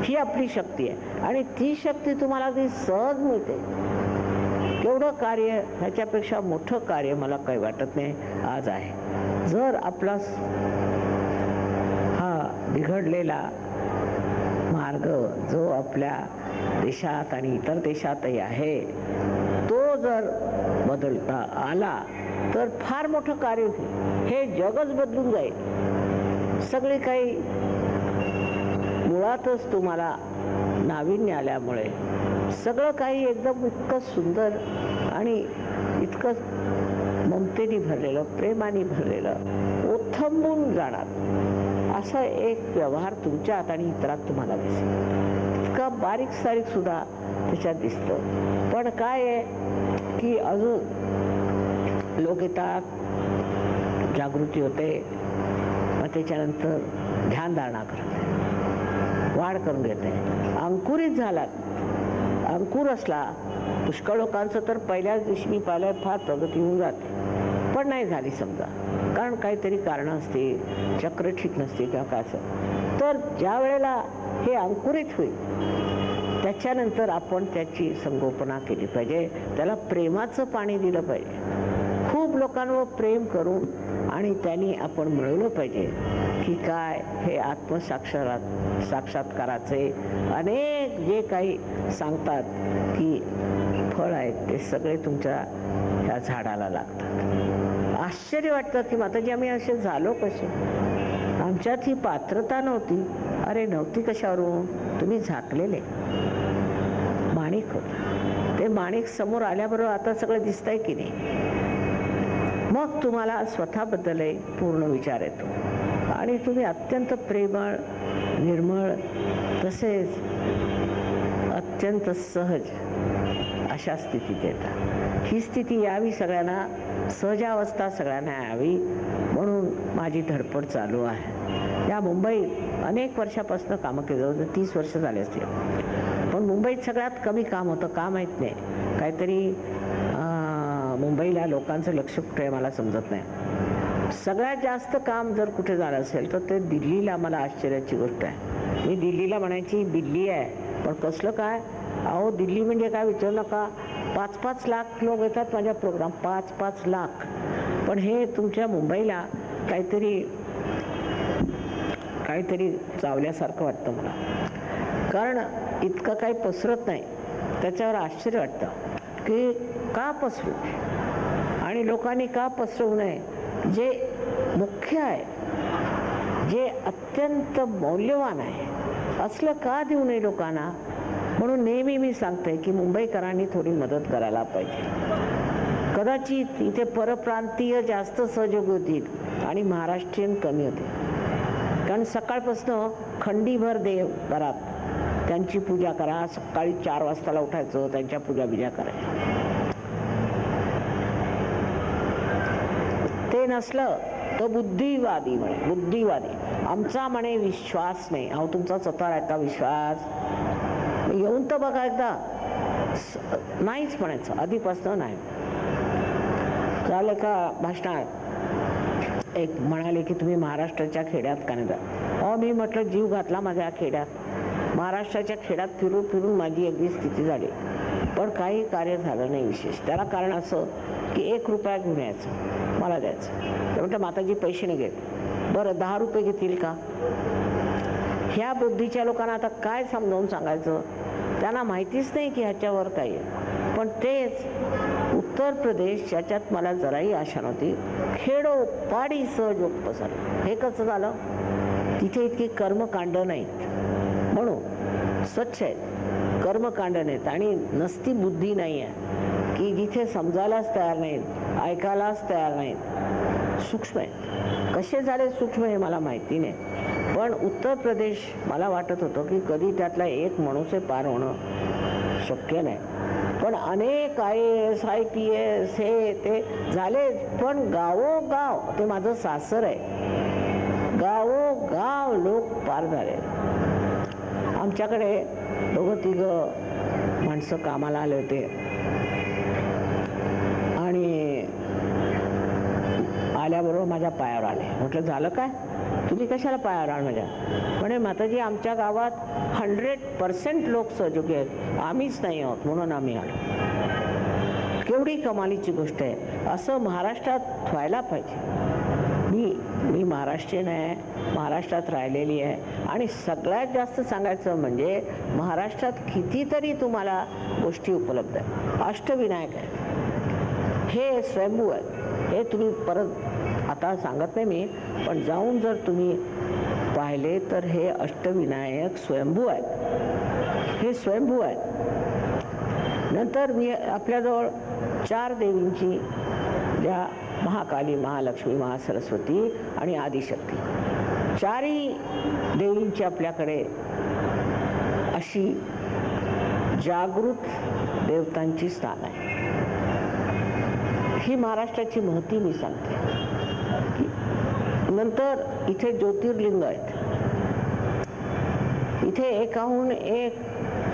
ही आपली शक्ती आहे आणि ती शक्ती तुम्हाला ती सहज मिळते. एवढं कार्य, ह्याच्यापेक्षा मोठं कार्य मला काही वाटत नाही आज आहे. जर आपला हा बिघडलेला मार्ग जो आपल्या देशात आणि इतर देशातही आहे तो जर बदलता आला तर फार मोठं कार्य होईल. हे जगच बदलून जाईल. सगळे काही मुळातच तुम्हाला नाविन्य आल्यामुळे सगळं काही एकदम इतकं सुंदर आणि इतकं ममतेने भरलेलं, प्रेमाने भरलेलं, ओथंबून जाणार असं एक व्यवहार तुमच्यात आणि इतरात तुम्हाला दिसेल. इतका बारीक सारीक सुद्धा त्याच्यात दिसतं. पण काय आहे की अजून लोक येतात, जागृती होते, मग त्याच्यानंतर ध्यानधारणा करते, वाढ करून घेते, अंकुरित झालात. अंकुर असला, पुष्कळ लोकांचं तर पहिल्याच दिवशी मी पाहिलं फार प्रगती होऊन जाते, पण नाही झाली समजा, कारण काहीतरी कारणं असते, चक्र ठीक नसते किंवा काय असं. तर ज्या वेळेला हे अंकुरित होईल त्याच्यानंतर आपण त्याची संगोपना केली पाहिजे, त्याला प्रेमाचं पाणी दिलं पाहिजे, खूप लोकांवर प्रेम करून आणि त्यांनी आपण मिळवलं पाहिजे की काय हे साक्षात्काराचे अनेक जे काही सांगतात की फळ आहेत ते सगळे तुमच्या ह्या झाडाला लागतात. आश्चर्य वाटतं की माताजी आम्ही असे झालो कसे, आमच्यात ही पात्रता नव्हती. अरे नव्हती कशावरून, तुम्ही झाकलेले माणिक होता. ते माणिक समोर आल्याबरोबर आता सगळं दिसतंय की नाही. मग तुम्हाला स्वतःबद्दलही पूर्ण विचार येतो आणि तुम्ही अत्यंत प्रेमळ, निर्मळ, तसेच अत्यंत सहज अशा स्थितीत येतात. ही स्थिती यावी सगळ्यांना, सहजावस्था सगळ्यांना यावी म्हणून माझी धडपड चालू आहे. या मुंबईत अनेक वर्षापासून कामं केली, जवळ 30 वर्ष झाले असतील. पण मुंबईत सगळ्यात कमी काम होतं, का माहीत नाही. काहीतरी मुंबईला लोकांचं लक्ष कुठे आहे मला समजत नाही. सगळ्यात जास्त काम जर कुठे झालं असेल तर ते दिल्लीला. मला आश्चर्याची गोष्ट आहे, मी दिल्लीला म्हणायची दिल्ली आहे, पण कसलं काय अहो, दिल्ली म्हणजे काय विचारू नका. 5-5 लाख लोक येतात माझ्या प्रोग्राम, 5-5 लाख. पण हे तुमच्या मुंबईला काहीतरी चावल्यासारखं वाटतं मला, कारण इतकं काही पसरत नाही. त्याच्यावर आश्चर्य वाटतं की का पसरू आणि लोकांनी का पसरवू नये. जे मुख्य आहे, जे अत्यंत मौल्यवान आहे, असलं का देऊ नये लोकांना. म्हणून नेहमी मी सांगते की मुंबईकरांनी थोडी मदत करायला पाहिजे. कदाचित इथे परप्रांतीय जास्त सहयोग होतील आणि महाराष्ट्रीयन कमी होते, कारण सकाळपासून खंडीभर देव घरात, त्यांची पूजा करा. सकाळी 4 वाजताला उठायचं, त्यांच्या पूजा बिजा करायच्या. ते नसलं तर बुद्धिवादी म्हणे, बुद्धिवादी. आमचा म्हणे विश्वास नाही. अहो तुमचा स्वतः आहे का विश्वास? येऊन तर बघा एकदा. नाहीच म्हणायचं, आधीपासून नाही. काल एका भाषणात एक म्हणाले की तुम्ही महाराष्ट्राच्या खेड्यात का नाही जात. अहो मी म्हटलं जीव घातला माझ्या खेड्यात, महाराष्ट्राच्या खेड्यात फिरून फिरून माझी अगदी स्थिती झाली, पण काही कार्य झालं नाही विशेष. त्याला कारण असं की 1 रुपया घेऊन यायचं, मला द्यायचं. ते म्हटलं माताजी पैसे नाही घेत. बरं 10 रुपये घेतील का? ह्या बुद्धीच्या लोकांना आता काय समजावून सांगायचं, त्यांना माहितीच नाही की ह्याच्यावर काही आहे. पण तेच उत्तर प्रदेश, ज्याच्यात मला जराही आशा नव्हती, खेडोपाडी सहयोग पसरलं. हे कसं झालं? तिथे इतकी कर्मकांड नाहीत, म्हणून स्वच्छ आहेत, कर्मकांड नाहीत आणि नसती बुद्धी नाही आहे की जिथे समजायलाच तयार नाहीत, ऐकायलाच तयार नाहीत. सूक्ष्म आहेत. कसे झाले सूक्ष्म हे मला माहिती नाही, पण उत्तर प्रदेश मला वाटत होतं की कधी त्यातला एक मनुष्य पार होणं शक्य नाही. पण अनेक IAS IPS हे ते झाले, पण गावोगाव, ते माझं सासर आहे, गावोगाव लोक पार झाले. आमच्याकडे दोघं तिघं माणसं कामाला आले होते आणि आल्याबरोबर माझ्या पायावर आले. म्हटलं झालं काय, तुम्ही कशाला पायावर आण माझ्या? म्हणे माताजी आमच्या गावात 100% लोक सहयोगी आहेत, आम्हीच नाही आहोत म्हणून आम्ही आलो. केवढी कमालीची गोष्ट आहे. असं महाराष्ट्रात व्हायला पाहिजे. मी महाराष्ट्रीयन आहे, महाराष्ट्रात राहिलेली आहे आणि सगळ्यात जास्त सांगायचं म्हणजे महाराष्ट्रात कितीतरी तुम्हाला गोष्टी उपलब्ध आहेत. अष्टविनायक आहे, हे स्वयंभू आहेत. हे तुम्ही परत आता सांगत नाही मी, पण जाऊन जर तुम्ही पाहिले तर हे अष्टविनायक स्वयंभू आहेत, हे स्वयंभू आहेत. नंतर मी आपल्याजवळ 4 देवींची, ज्या महाकाली, महालक्ष्मी, महासरस्वती आणि आदिशक्ती, 4ही देवींची आपल्याकडे अशी जागृत देवतांची स्थान आहे. ही महाराष्ट्राची महती मी सांगते. नंतर इथे ज्योतिर्लिंग आहेत. इथे एकाहून एक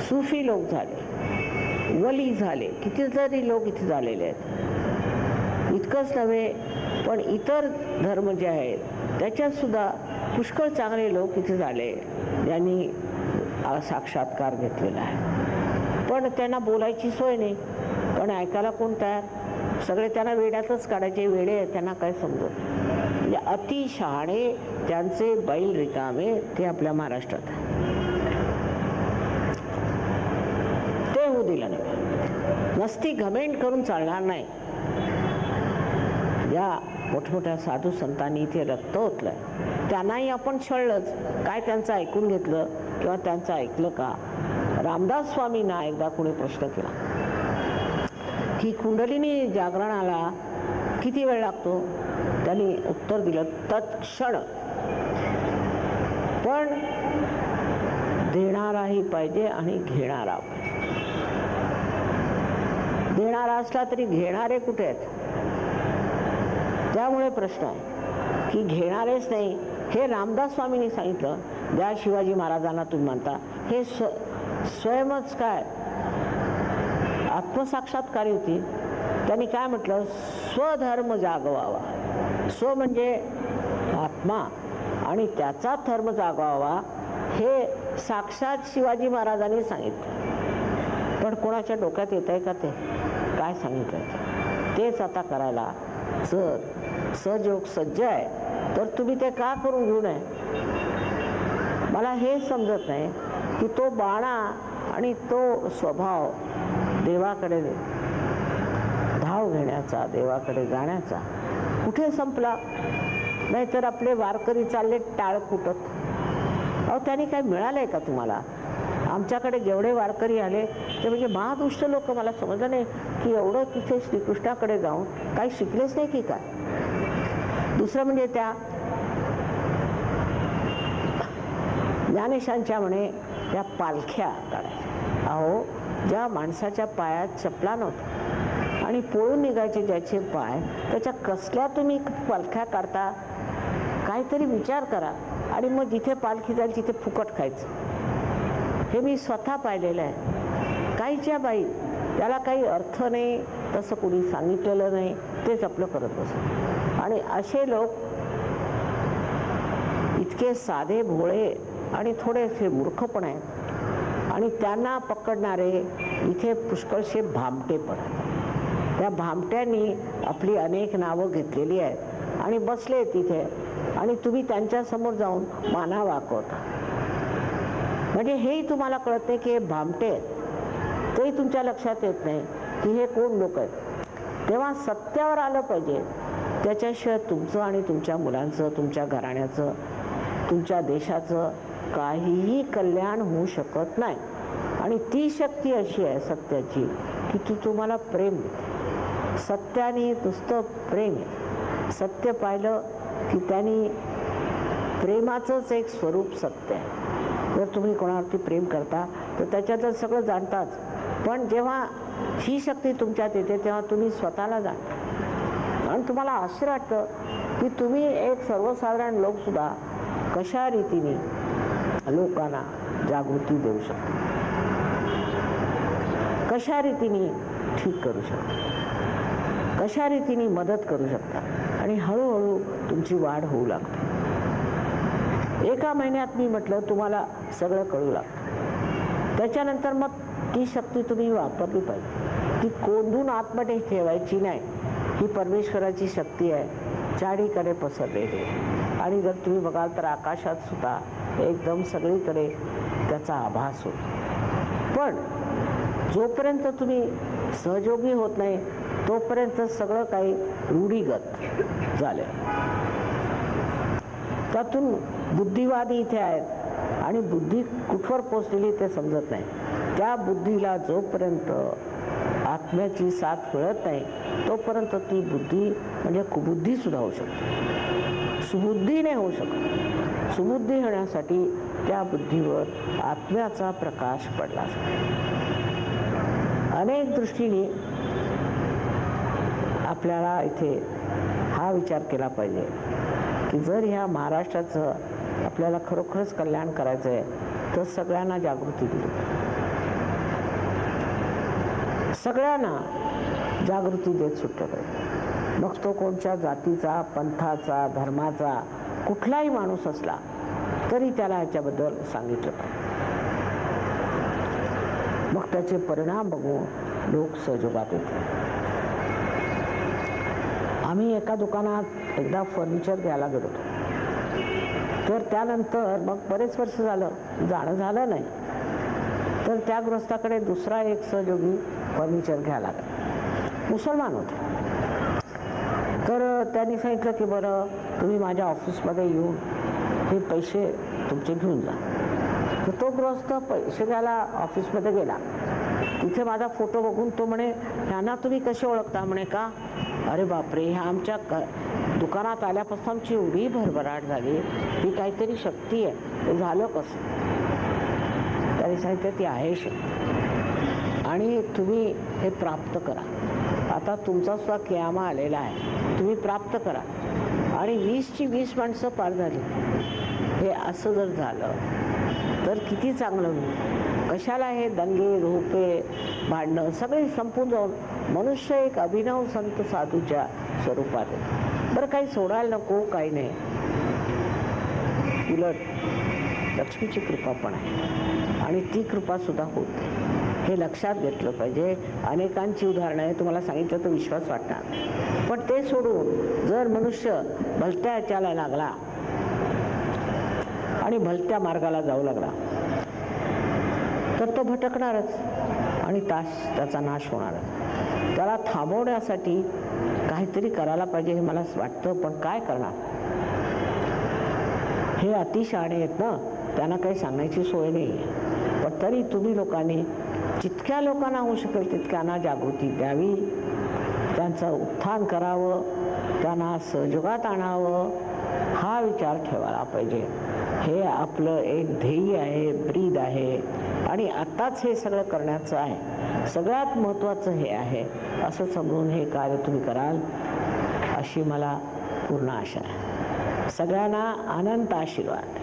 सुफी लोक झाले, वली झाले, कितीतरी लोक इथे झालेले आहेत. इतकंच नव्हे, पण इतर धर्म जे आहेत त्याच्यात सुद्धा पुष्कळ चांगले लोक इथे झाले, ज्यांनी साक्षात्कार घेतलेला आहे. पण त्यांना बोलायची सोय नाही, पण ऐकायला कोण तयार? सगळे त्यांना वेड्यातच काढायचे, वेडे आहेत, त्यांना काय समजत. म्हणजे अति शहाणे, त्यांचे बैल रिकामे, ते आपल्या महाराष्ट्रात आहे. ते होऊ दिलं नाही. नसती घमेंड करून चालणार नाही. या मोठमोठ्या साधू संतांनी इथे रक्त ओतलंय, त्यांनाही आपण छळलंच. काय त्यांचं ऐकून घेतलं किंवा त्यांचं ऐकलं का? रामदास स्वामींना एकदा कोणी प्रश्न केला की कुंडलिनी जागरणाला किती वेळ लागतो? त्यांनी उत्तर दिलं तत्क्षण. पण देणाराही पाहिजे आणि घेणारा पाहिजे. देणारा असला तरी घेणारे कुठे आहेत? त्यामुळे प्रश्न आहे की घेणारेच नाही. हे रामदास स्वामींनी सांगितलं, ज्या शिवाजी महाराजांना तुम्ही म्हणता, हे स्वयंच काय आत्मसाक्षात्कारी होती. त्यांनी काय म्हटलं? स्वधर्म जागवावा. स्व म्हणजे आत्मा आणि त्याचा धर्म जागवावा, हे साक्षात शिवाजी महाराजांनी सांगितलं. पण कोणाच्या डोक्यात येत आहे का ते? काय सांगितलं तेच आता करायला जर सहयोग सज्ज आहे तर तुम्ही ते का करून घेऊ नये? मला हे समजत नाही की तो बाणा आणि तो स्वभाव देवाकडे धाव घेण्याचा, देवाकडे जाण्याचा कुठे संपला? नाहीतर आपले वारकरी चालले टाळ फुटत. अहो, त्यांनी काय मिळालंय का तुम्हाला? आमच्याकडे जेवढे वारकरी आले ते म्हणजे महादुष्ट लोक. मला समजलं नाही की एवढं तिथे श्रीकृष्णाकडे जाऊन काही शिकलेच नाही की काय. दुसरं म्हणजे त्या ज्ञानेशांच्या म्हणे त्या पालख्या काढायच्या. अहो, ज्या माणसाच्या पायात चपला नव्हत्या आणि पळून निघायचे ज्याचे पाय, त्याच्या कसल्या तुम्ही पालख्या काढता? काहीतरी विचार करा. आणि मग जिथे पालखी जाईल तिथे फुकट खायचं. हे मी स्वतः पाहिलेलं आहे. काहीच्या बाई, त्याला काही अर्थ नाही, तसं कुणी सांगितलेलं नाही, तेच आपलं करत बसतं. आणि असे लोक इतके साधे भोळे आणि थोडेसे मूर्ख पण आहेत. आणि त्यांना पकडणारे इथे पुष्कळसे भामटे पण आहेत. त्या भामट्यांनी आपली अनेक नावं घेतलेली आहेत आणि बसले तिथे, आणि तुम्ही त्यांच्यासमोर जाऊन माना वाकवता. म्हणजे हेही तुम्हाला कळत नाही की हे भामटे आहेत. तेही तुमच्या लक्षात येत नाही की हे कोण लोक आहेत. तेव्हा सत्यावर आलं पाहिजे. त्याच्याशिवाय तुमचं आणि तुमच्या मुलांचं, तुमच्या घराण्याचं, तुमच्या देशाचं काहीही कल्याण होऊ शकत नाही. आणि ती शक्ती अशी आहे सत्याची की ती तुम्हाला प्रेम देते. सत्याने नुसतं प्रेम आहे. सत्य पाहिलं की त्यांनी प्रेमाचंच एक स्वरूप सत्य आहे. जर तुम्ही कोणावरती प्रेम करता तर त्याच्यातच सगळं जाणताच, पण जेव्हा ही शक्ती तुमच्यात येते तेव्हा तुम्ही स्वतःला जाणता आणि तुम्हाला आश्चर्य वाटतं की तुम्ही एक सर्वसाधारण लोकसुद्धा कशा रीतीने लोकांना जागृती देऊ शकता, कशा रीतीने ठीक करू शकता, कशा रीतीने मदत करू शकता आणि हळूहळू तुमची वाढ होऊ लागते. एका महिन्यात मी म्हटलं तुम्हाला सगळं कळू लागतं. त्याच्यानंतर मग ती शक्ती तुम्ही वापरली पाहिजे. ती कोंडून आतमध्ये ठेवायची नाही. ही परमेश्वराची शक्ती आहे, चारीकडे पसरलेली. आणि जर तुम्ही बघाल तर आकाशात सुद्धा एकदम सगळीकडे त्याचा आभास होतो. पण जोपर्यंत तुम्ही सहयोगी होत नाही तोपर्यंत सगळं काही रूढीगत झालं. त्यातून बुद्धिवादी इथे आहेत आणि बुद्धी कुठवर पोचलेली ते समजत नाही. त्या बुद्धीला जोपर्यंत आत्म्याची साथ मिळत नाही तोपर्यंत ती बुद्धी म्हणजे कुबुद्धी सुद्धा होऊ शकते, सुबुद्धी नाही होऊ शकत. सुबुद्धी होण्यासाठी त्या बुद्धीवर आत्म्याचा प्रकाश पडला. अनेक दृष्टीने आपल्याला इथे हा विचार केला पाहिजे की जर ह्या महाराष्ट्राचं आपल्याला खरोखरच कल्याण करायचं आहे तर सगळ्यांना जागृती दिली, सगळ्यांना जागृती देत सुटलं पाहिजे. मग तो कोणत्या जातीचा, पंथाचा, धर्माचा कुठलाही माणूस असला तरी त्याला ह्याच्याबद्दल सांगितलं पाहिजे. मग त्याचे परिणाम बघून लोक सहयोगात येतात. आम्ही एका दुकानात एकदा फर्निचर घ्यायला गेलो होतो. तर त्यानंतर मग बरेच वर्ष झालं जाणं झालं नाही. तर त्या गृहस्थाकडे दुसरा एक सहयोगी फर्निचर घ्यायला लागला, मुसलमान होते. तर त्यांनी सांगितलं की बरं तुम्ही माझ्या ऑफिसमध्ये येऊन हे पैसे तुमचे घेऊन जा. तर तो गृहस्थ पैसे घ्यायला ऑफिसमध्ये गेला. तिथे माझा फोटो बघून तो म्हणे ह्यांना तुम्ही कसे ओळखता? म्हणे का? अरे बापरे, ह्या आमच्या दुकानात आल्यापासून आमची एवढी भरभराट झाली, ही काहीतरी शक्ती आहे. ते झालं कसं? त्याने सांगितलं ती आहे शक्ती आणि तुम्ही हे प्राप्त करा. आता तुमचा सुद्धा कियामा आलेला आहे, तुम्ही प्राप्त करा. आणि 20ची 20 माणसं पार झाली. हे असं जर झालं तर किती चांगलं होईल. कशाला हे दंगे धोपे भांडणं सगळे संपून जाऊन मनुष्य एक अभिनव संत साधूच्या स्वरूपात आहे. बरं काही सोडायला नको, काही नाही. उलट लक्ष्मीची कृपा पण आहे आणि ती कृपा सुद्धा होते. हे लक्षात घेतलं पाहिजे. अनेकांची उदाहरणं आहे, तुम्हाला सांगितलं तर विश्वास वाटणार. पण ते सोडून जर मनुष्य भलत्या ह्याच्याला लागला आणि भलत्या मार्गाला जाऊ लागला तर तो भटकणारच आणि त्याचा नाश होणारच. त्याला थांबवण्यासाठी काहीतरी करायला पाहिजे हे मला वाटतं. पण काय करणार? हे अतिशहाणे आहेत ना, त्यांना काही सांगण्याची सोय नाही. पण तरी तुम्ही लोकांनी जितक्या लोकांना होऊ शकेल तितक्यांना जागृती द्यावी, त्यांचं उत्थान करावं, त्यांना सहयोगात आणावं, हा विचार ठेवायला पाहिजे. हे आपलं एक ध्येय आहे, ब्रीद आहे आणि आत्ताच हे सगळं करण्याचं आहे. सगळ्यात महत्त्वाचं हे आहे असं समजून हे कार्य तुम्ही कराल अशी मला पूर्ण आशा आहे. सगळ्यांना अनंत आशीर्वाद.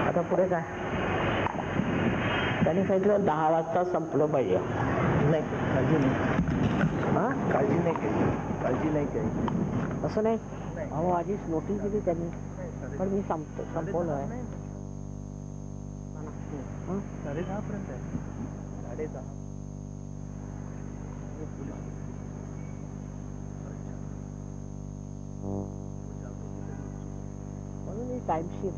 आता पुढे काय? त्यांनी सांगितलं 10 वाजता संपलं पाहिजे. नाही, काळजी नाही. हां, काळजी नाही केली, काळजी नाही केली. असं नाही. अहो आधीच नोटीस दिली त्यांनी, पण मी संपवलं आहे. 10:30 पर्यंत आहे. 10:30. म्हणून मी टाईमशीर.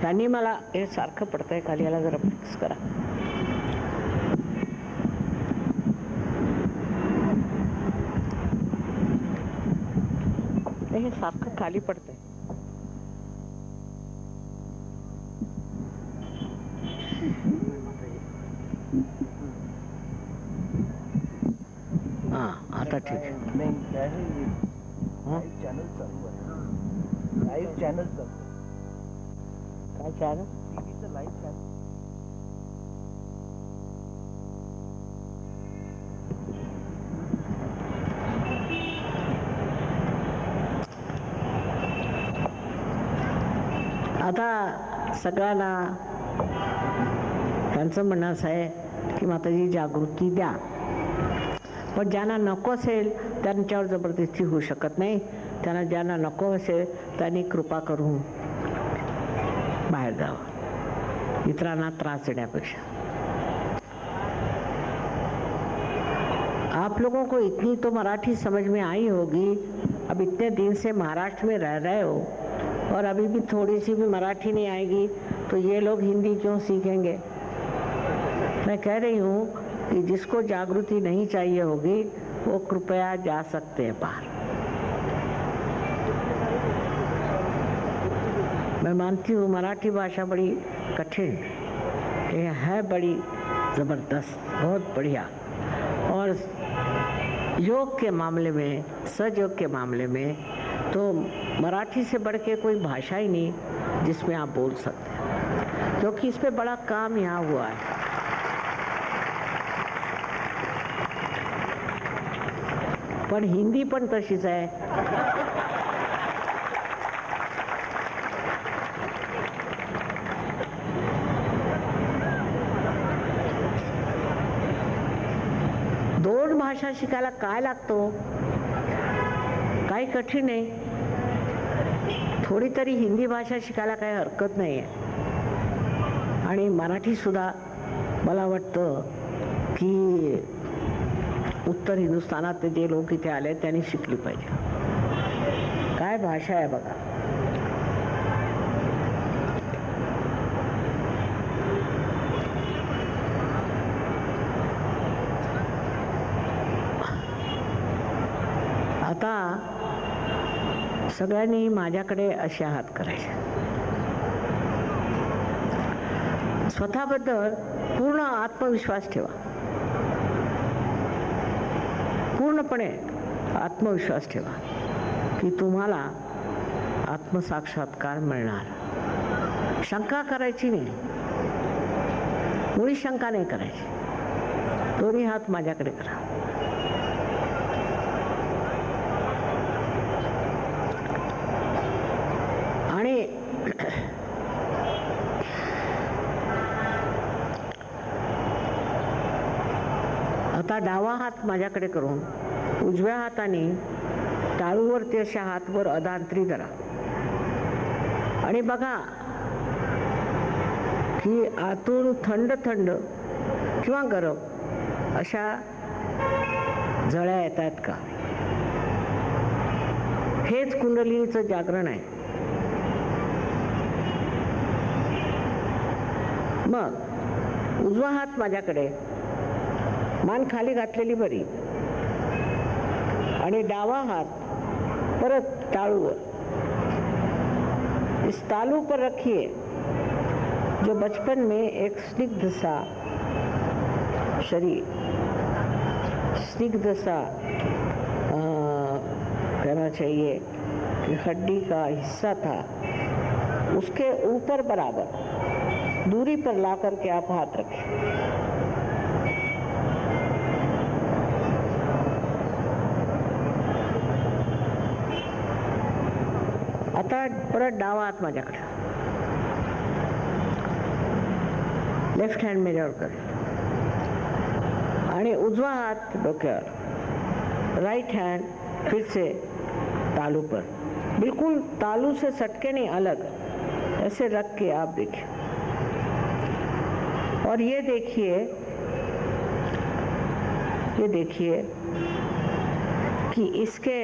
त्यांनी मला हे सारखं पडतंय खाली, याला जरा फिक्स करा. हे सारखं खाली पडतंय. आता ठीक है. नहीं क्या है ये लाइव चैनल चालू आहे. लाइव चॅनल चालू आहे. काय चॅनल? टीव्हीचं live channel. आता सगळ्यांना त्यांचं म्हणणं असं आहे की माताजी जागृती द्या, पण ज्यांना नको असेल त्यांच्यावर जबरदस्ती होऊ शकत नाही. ज्यांना नको असेल त्यांनी कृपा करून बाहेर जावं, इतरांना त्रास देण्यापेक्षा. आप लोगों को इतनी तो मराठी समझ में आई होगी. अब इतने दिन से महाराष्ट्र में रह रहे हो और अभी भी थोड़ी सी भी मराठी नहीं आएगी तो ये लोग हिंदी क्यों सीखेंगे. मैं कह रही हूँ कि जिसको जागृति नहीं चाहिए होगी वो कृपया जा सकते हैं बाहर. मैं मानती हूँ मराठी भाषा बड़ी कठिन है, बड़ी ज़बरदस्त, बहुत बढ़िया. और योग के मामले में, सजयोग के मामले में तो मराठी से बढ़ के कोई भाषा ही नहीं जिसमें आप बोल सकते हैं, क्योंकि इस पे बड़ा काम यहाँ हुआ है. पण हिंदी पण तशीच आहे. दोन भाषा शिकायला काय लागतो, काही कठीण आहे. थोडी तरी हिंदी भाषा शिकायला काही हरकत नाही आहे. आणि मराठी सुद्धा मला वाटतं की उत्तर हिंदुस्थानात जे लोक इथे आले त्यांनी शिकली पाहिजे. काय भाषा आहे बघा. आता सगळ्यांनी माझ्याकडे असे हात करायचे. स्वतःबद्दल पूर्ण आत्मविश्वास ठेवा, पूर्णपणे आत्मविश्वास ठेवा की तुम्हाला आत्मसाक्षात्कार मिळणार. शंका करायची नाही, मुळी शंका नाही करायची. दोन्ही हात माझ्याकडे करा. आणि आता डावा हात माझ्याकडे करून उजव्या हाताने टाळूवरती अशा हातवर अदांतरी धरा आणि बघा की आतून थंड थंड किंवा गरम अशा जळ्या येत आहेत का. हेच कुंडलिनीचं जागरण आहे. मग उजवा हात माझ्याकडे, मान खाली घातलेली बरी, आणि डावा हाथ परत टाळूवर. इस तालू पर रखिए जो बचपन में एक स्निग्ध सा शरीर, स्निग्ध सा कहना चाहिए कि हड्डी का हिस्सा था, उसके ऊपर बराबर दूरी पर ला करके आप हाथ रखें. आता परत डावा हात माझ्याकडे, लेफ्ट हँड मेजर कर, आणि उजवा हात डोक्यावर, राइट हैंड फिर से तालू पर, बिल्कुल तालू से सटके नहीं, अलग ऐसे रख के आप देखिए. और ये देखिए कि इसके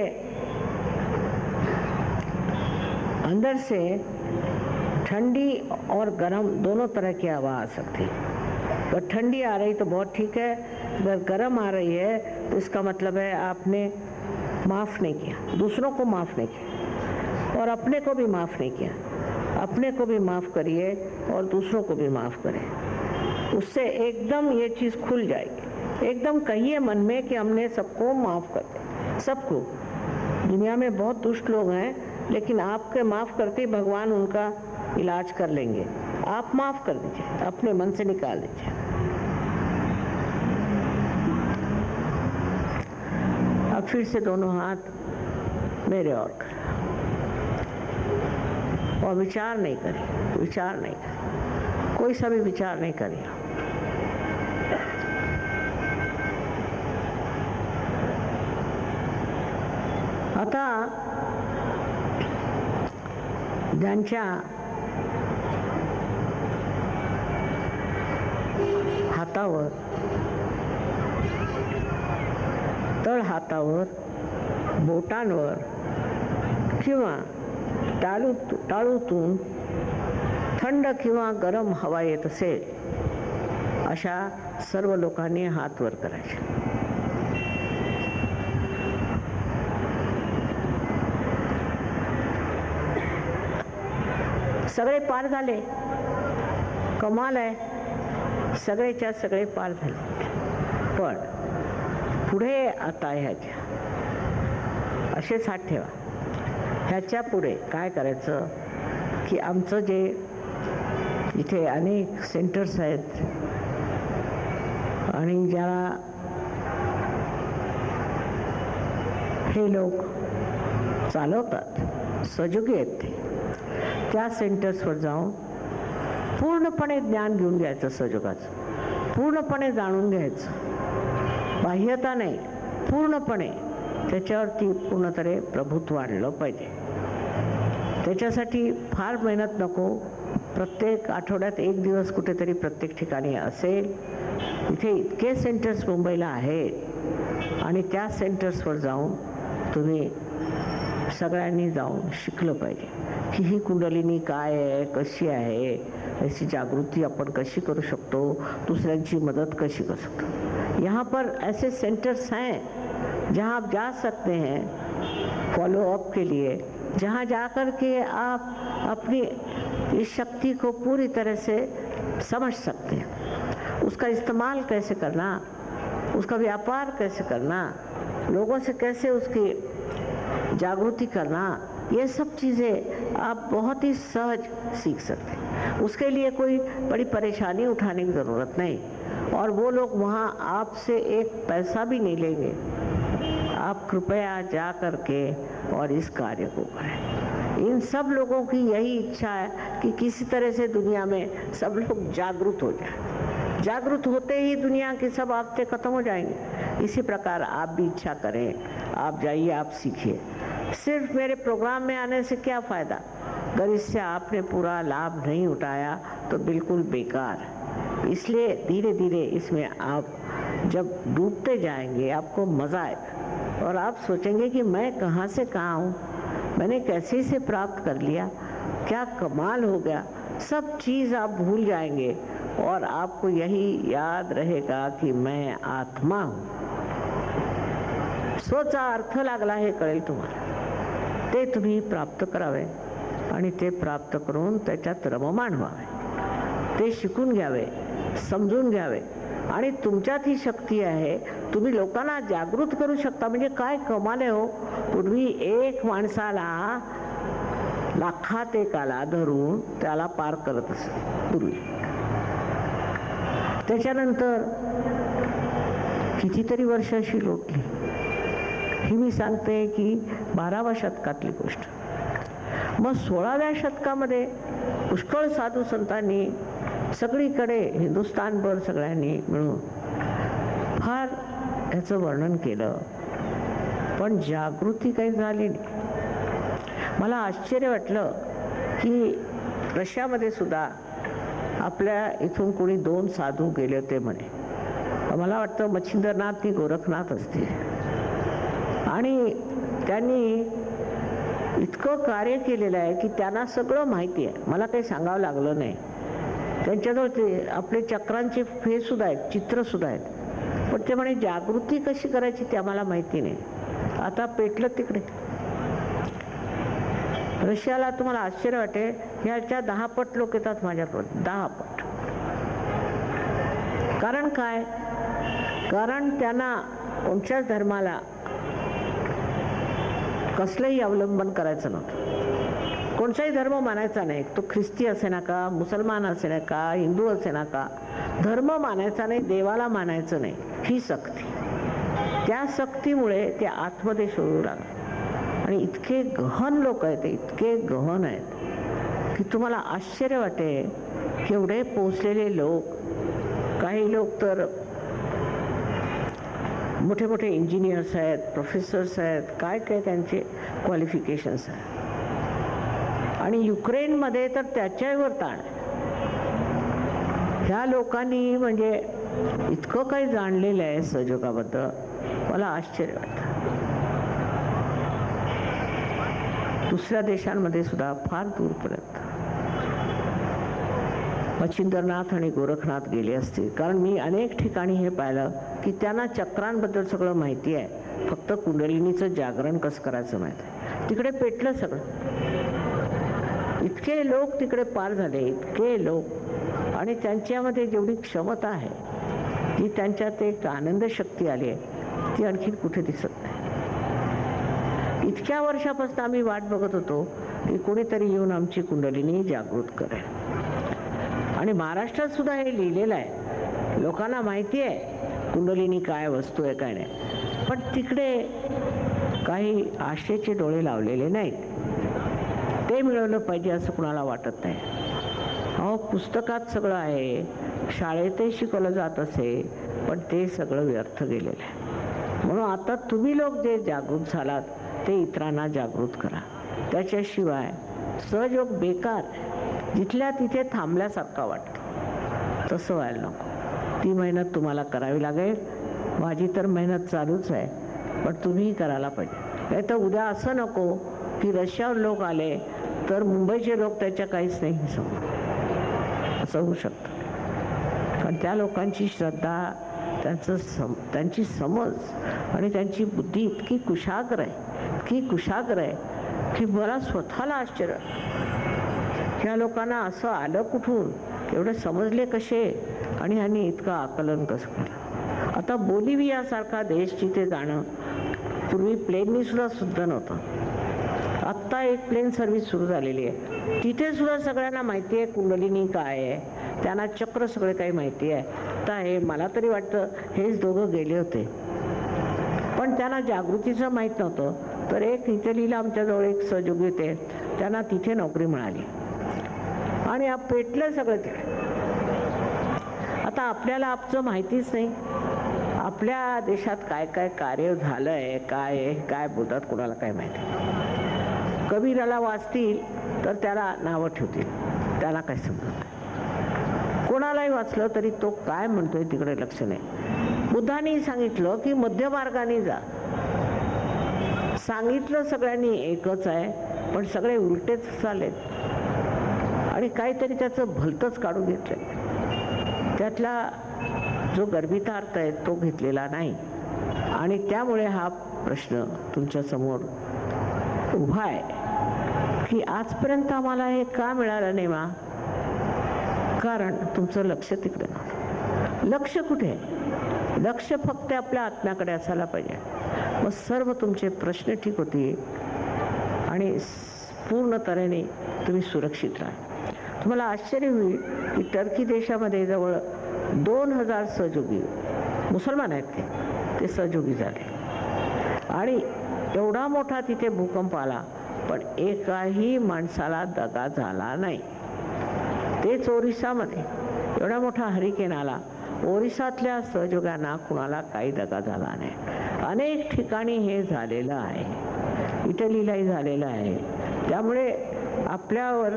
अंदर से ठंडी और गर्म दोनों तरह की हवा आ सकती है. अगर ठंडी आ रही तो बहुत ठीक है, अगर गर्म आ रही है तो इसका मतलब है आपने माफ़ नहीं किया, दूसरों को माफ़ नहीं किया और अपने को भी माफ़ नहीं किया. अपने को भी माफ़ करिए और दूसरों को भी माफ़ करें. उससे एकदम ये चीज़ खुल जाएगी. एकदम कहिए मन में कि हमने सबको माफ कर दिया, सबको। दुनिया में बहुत दुष्ट लोग हैं, लेकिन आपके माफ करते ही भगवान उनका इलाज कर लेंगे। आप माफ कर दीजिए, अपने मन से निकाल दीजिए। अब फिर से दोनों हाथ मेरे और करें और विचार नहीं करें, विचार नहीं करें, कोई सा भी विचार नहीं करें। आता ज्यांच्या हातावर, तळ हातावर, बोटांवर किंवा टाळूतून थंड किंवा गरम हवा येत असेल, अशा सर्व लोकांनी हात वर करायचे। सगळे पार झाले, कमाल आहे, सगळेच्या सगळे पार झाले। पण पुढे आता ह्याच्या असेच हात ठेवा, ह्याच्या पुढे काय करायचं की आमचं जे इथे अनेक सेंटर्स आहेत आणि ज्याला हे लोक चालवतात, सहयोगी आहेत ते, त्या सेंटर्सवर जाऊन पूर्णपणे ज्ञान घेऊन घ्यायचं, सहयोगाचं पूर्णपणे जाणून घ्यायचं, बाह्यता नाही, पूर्णपणे त्याच्यावरती पूर्णतरे प्रभुत्व आणलं पाहिजे। त्याच्यासाठी फार मेहनत नको, प्रत्येक आठवड्यात एक दिवस कुठेतरी प्रत्येक ठिकाणी असेल। इथे इतके सेंटर्स मुंबईला आहेत आणि त्या सेंटर्सवर जाऊन तुम्ही सगळ्यांनी जाऊन शिकलं पाहिजे की ही कुंडलिनी काय आहे, कशी आहे, ऐसी जागृती अपन कशी करू शकतो, दूसऱ्यांची मदद कशी कर सकते। यहाँ पर ऐसे सेंटर्स हैं जहाँ आप जा सकते हैं फॉलो अप के लिए, जहाँ जाकर के आप अपनी इस शक्ति को पूरी तरह से समझ सकते हैं, उसका इस्तेमाल कैसे करना, उसका व्यापार कैसे करना, लोगों से कैसे उसकी जागृति करना, ये सब चीज़ें आप बहुत ही सहज सीख सकते हैं। उसके लिए कोई बड़ी परेशानी उठाने की ज़रूरत नहीं, और वो लोग वहाँ आपसे एक पैसा भी नहीं लेंगे। आप कृपया जा करके और इस कार्य को करें। इन सब लोगों की यही इच्छा है कि किसी तरह से दुनिया में सब लोग जागरूक हो जाए। जागरूक होते ही दुनिया की सब आफतें खत्म हो जाएंगी। इसी प्रकार आप भी इच्छा करें, आप जाइए, आप सीखिए। सिर्फ मेरे प्रोग्राम में आने से क्या फ़ायदा, अगर इससे आपने पूरा लाभ नहीं उठाया तो बिल्कुल बेकार। इसलिए धीरे धीरे इसमें आप जब डूबते जाएंगे आपको मज़ा आएगा और आप सोचेंगे कि मैं कहाँ से कहाँ हूँ, मैंने कैसे इसे प्राप्त कर लिया, क्या कमाल हो गया। सब चीज़ आप भूल जाएंगे और आपको यही याद रहेगा कि मैं आत्मा हूँ। स्वचा अर्थ लागला हे कळेल तुम्हाला, ते तुम्ही प्राप्त करावे आणि ते प्राप्त करून त्याच्यात रममाण व्हावे, ते शिकून घ्यावे, समजून घ्यावे आणि तुमच्यात ही शक्ती आहे, तुम्ही लोकांना जागृत करू शकता। म्हणजे काय कमाल आहे हो, पूर्वी एक माणसाला लाखात एकाला धरून त्याला पार करत असे पूर्वी, त्याच्यानंतर कितीतरी वर्ष अशी लोटली। ही मी सांगते की 12व्या शतकातली गोष्ट। मग 16व्या शतकामध्ये पुष्कळ साधू संतांनी सगळीकडे हिंदुस्थानभर सगळ्यांनी मिळून फार याचं वर्णन केलं, पण जागृती काही झाली नाही। मला आश्चर्य वाटलं की रशियामध्ये सुद्धा आपल्या इथून कोणी 2 साधू गेले होते म्हणे, मला वाटतं मच्छिंद्रनाथ की गोरखनाथ असतील, आणि त्यांनी इतकं कार्य केलेलं आहे की त्यांना सगळं माहिती आहे, मला काही सांगावं लागलं नाही। त्यांच्याजवळ ते आपले चक्रांचे हे सुद्धा आहेत, चित्र सुद्धा आहेत, पण ते म्हणे जागृती कशी करायची ते आम्हाला माहिती नाही। आता पेटलं तिकडे रशियाला। तुम्हाला आश्चर्य वाटेल, ह्याच्या 10 पट लोक येतात माझ्याकडे, 10 पट। कारण काय, कारण त्यांना कोणत्याच धर्माला कसलंही अवलंबन करायचं नव्हतं. कोणताही धर्म मानायचा नाही. तो ख्रिस्ती असे ना का, मुसलमान असे ना का, हिंदू असे ना का, धर्म मानायचा नाही, देवाला मानायचं नाही, ही सक्ती. त्या सक्तीमुळे ते आतमध्ये शोधू लागले. आणि इतके गहन लोक आहेत, इतके गहन आहेत की तुम्हाला आश्चर्य वाटेल की एवढे पोचलेले लोक, काही लोक तर मोठे मोठे इंजिनियर्स आहेत, प्रोफेसर्स आहेत, काय काय त्यांचे क्वालिफिकेशन्स आहेत. आणि युक्रेनमध्ये तर त्याच्यावर ताण. ह्या लोकांनी म्हणजे इतकं काही जाणलेलं आहे सहयोगाबद्दल, मला आश्चर्य वाटतं. दुसऱ्या देशांमध्ये सुद्धा फार दूरपर्यंत मच्छिंद्रनाथ आणि गोरखनाथ गेले असतील. कारण मी अनेक ठिकाणी हे पाहिलं की त्यांना चक्रांबद्दल सगळं माहिती आहे, फक्त कुंडलिनीचं जागरण कसं करायचं माहिती आहे. तिकडे पेटलं सगळं. इतके लोक तिकडे पार झाले, इतके लोक, आणि त्यांच्यामध्ये जेवढी क्षमता आहे, ती त्यांच्यात एक आनंद शक्ती आली आहे, ती आणखी कुठे दिसत नाही. इतक्या वर्षापासून आम्ही वाट बघत होतो की कोणीतरी येऊन आमची कुंडलिनी जागृत करेल. आणि महाराष्ट्रात सुद्धा हे लिहिलेलं आहे, लोकांना माहिती आहे कुंडलिनी काय वस्तू आहे काय नाही, पण तिकडे काही आशेचे डोळे लावलेले नाहीत. ते मिळवलं पाहिजे असं कुणाला वाटत नाही. अहो, पुस्तकात सगळं आहे, शाळेतही शिकवलं जात असे, पण ते सगळं व्यर्थ गेलेलं आहे. म्हणून आता तुम्ही लोक जे जागृत झालात ते इतरांना जागृत करा. त्याच्याशिवाय सहयोग बेकार, जिथल्या तिथे थांबल्यासारखा वाटतो, तसं व्हायला नको. ती मेहनत तुम्हाला करावी लागेल. माझी तर मेहनत चालूच आहे, पण तुम्हीही करायला पाहिजे. नाही तर उद्या असं नको की रशियावर लोक आले तर मुंबईचे लोक त्याच्या काहीच नाही समजून, असं होऊ शकतं. कारण त्या लोकांची श्रद्धा, त्यांची समज आणि त्यांची बुद्धी इतकी कुशाग्र आहे, इतकी कुशाग्र आहे की मला स्वतःला आश्चर्य. ह्या लोकांना असं आलं कुठून, एवढे समजले कसे, आणि ह्यांनी इतकं आकलन कसं केलं. आता बोलिव्हियासारखा देश जिथे जाणं पूर्वी प्लेननी सुद्धा नव्हतं. आत्ता एक प्लेन सर्व्हिस सुरू झालेली आहे. तिथे सुद्धा सगळ्यांना माहिती आहे कुंडलिनी काय आहे, त्यांना चक्र सगळे काही माहिती आहे. आता हे मला तरी वाटतं हेच दोघं गेले होते, पण त्यांना जागृतीचं माहीत नव्हतं. तर एक इटलीला आमच्याजवळ एक सहयोगी होते, त्यांना तिथे नोकरी मिळाली आणि पेटलं सगळं तिकडे. आता आपल्याला आपचं माहितीच नाही, आपल्या देशात काय काय कार्य झालं आहे, काय बोलतात कोणाला काय माहिती. कबीराला वाचतील तर त्याला नावं ठेवतील, त्याला काय समजत. कोणालाही वाचलं तरी तो काय म्हणतोय तिकडे लक्ष नाही. बुद्धांनी सांगितलं की मध्यमार्गाने जा. सांगितलं सगळ्यांनी एकच आहे, पण सगळे उलटेच चालेत आणि काहीतरी त्याचं भलतंच काढून घेतलंय. त्यातला जो गर्भितार्थ आहे तो घेतलेला नाही, आणि त्यामुळे हा प्रश्न तुमच्या समोर उभा आहे की आजपर्यंत आम्हाला हे का मिळालं नाही मा? कारण तुमचं लक्ष तिकडे नव्हतं. लक्ष कुठे? लक्ष फक्त आपल्या आत्म्याकडे असायला पाहिजे. मग सर्व तुमचे प्रश्न ठीक होतील आणि पूर्ण तऱ्हेने तुम्ही सुरक्षित राहा. तुम्हाला आश्चर्य होईल की टर्की देशामध्ये जवळ 2000 सहयोगी मुसलमान आहेत, ते सहयोगी झाले. आणि एवढा मोठा तिथे भूकंप आला, पण एकाही माणसाला दगा झाला नाही. तेच ओरिसामध्ये एवढा मोठा हरिकेन आला, ओरिसातल्या सहयोगांना कुणाला काही दगा झाला नाही. अनेक ठिकाणी हे झालेलं आहे, इटलीलाही झालेलं आहे. त्यामुळे आपल्यावर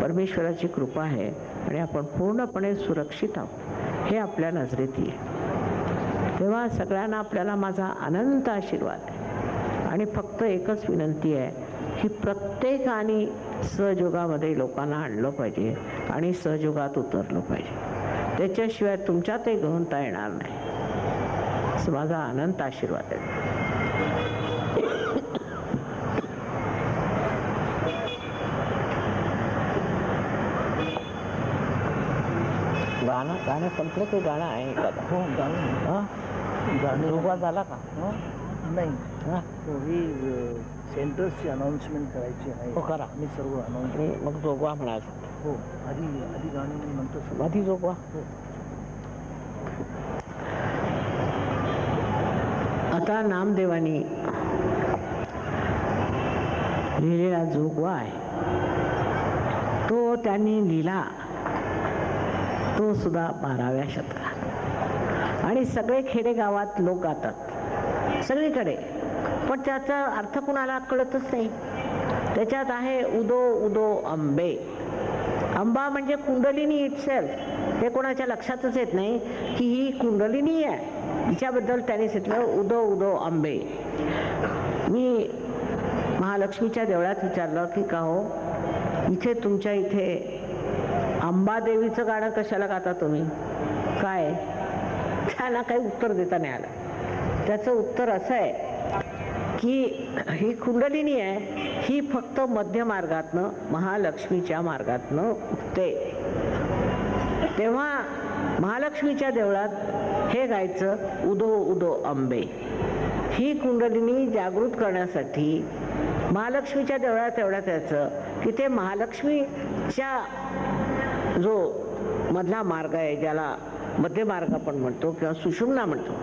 परमेश्वराची कृपा आहे आणि आपण पूर्णपणे सुरक्षित आहोत, हे आपल्या नजरेत आहे. तेव्हा सगळ्यांना आपल्याला माझा अनंत आशीर्वाद आहे. आणि फक्त एकच विनंती आहे की प्रत्येकाने सहयोगामध्ये लोकांना आणलं पाहिजे आणि सहयोगात उतरलं पाहिजे. त्याच्याशिवाय तुमच्यातही गहनता येणार नाही, असं माझा अनंत आशीर्वाद आहे. गाणं संपलं ते गाणं आहे का? हो, गाणं. हां गाणे जोगवा झाला का? नाही, हा? हो, ही सेंटर्सची अनाऊन्समेंट करायची आहे. हो, करा. मी सर्व अनाऊन्स. आणि मग जोगवा म्हणायचं. हो, आधी गाणे आणि नंतर सर्व. आधी जोगवा. हो. आता नामदेवानी लिहिलेला जोगवा आहे तो त्यांनी लिहिला तो सुद्धा 12व्या शतकात, आणि सगळे खेडेगावात लोक गातात सगळीकडे, पण त्याचा अर्थ कुणाला कळतच नाही. त्याच्यात आहे उदो उदो अंबे. अंबा म्हणजे कुंडलिनी इटसेल्फ. हे कोणाच्या लक्षातच येत नाही की ही कुंडलिनी आहे. हिच्याबद्दल त्यांनी सांगितलं उदो उदो अंबे. मी महालक्ष्मीच्या देवळात विचारलं की का हो, इथे तुमच्या इथे अंबादेवीचं गाणं कशाला गाता तुम्ही, काय? त्यांना काही उत्तर देता नाही आलं. त्याचं उत्तर असं आहे की ही कुंडलिनी आहे, ही फक्त मध्य मार्गातनं महालक्ष्मीच्या मार्गातनं उठते. तेव्हा महालक्ष्मीच्या देवळात हे गायचं उदो उदो अंबे. ही कुंडलिनी जागृत करण्यासाठी महालक्ष्मीच्या देवळात एवढ्यात यायचं की ते महालक्ष्मीच्या जो मधला मार्ग आहे, ज्याला मध्य मार्ग आपण म्हणतो किंवा सुषुम्ना म्हणतो,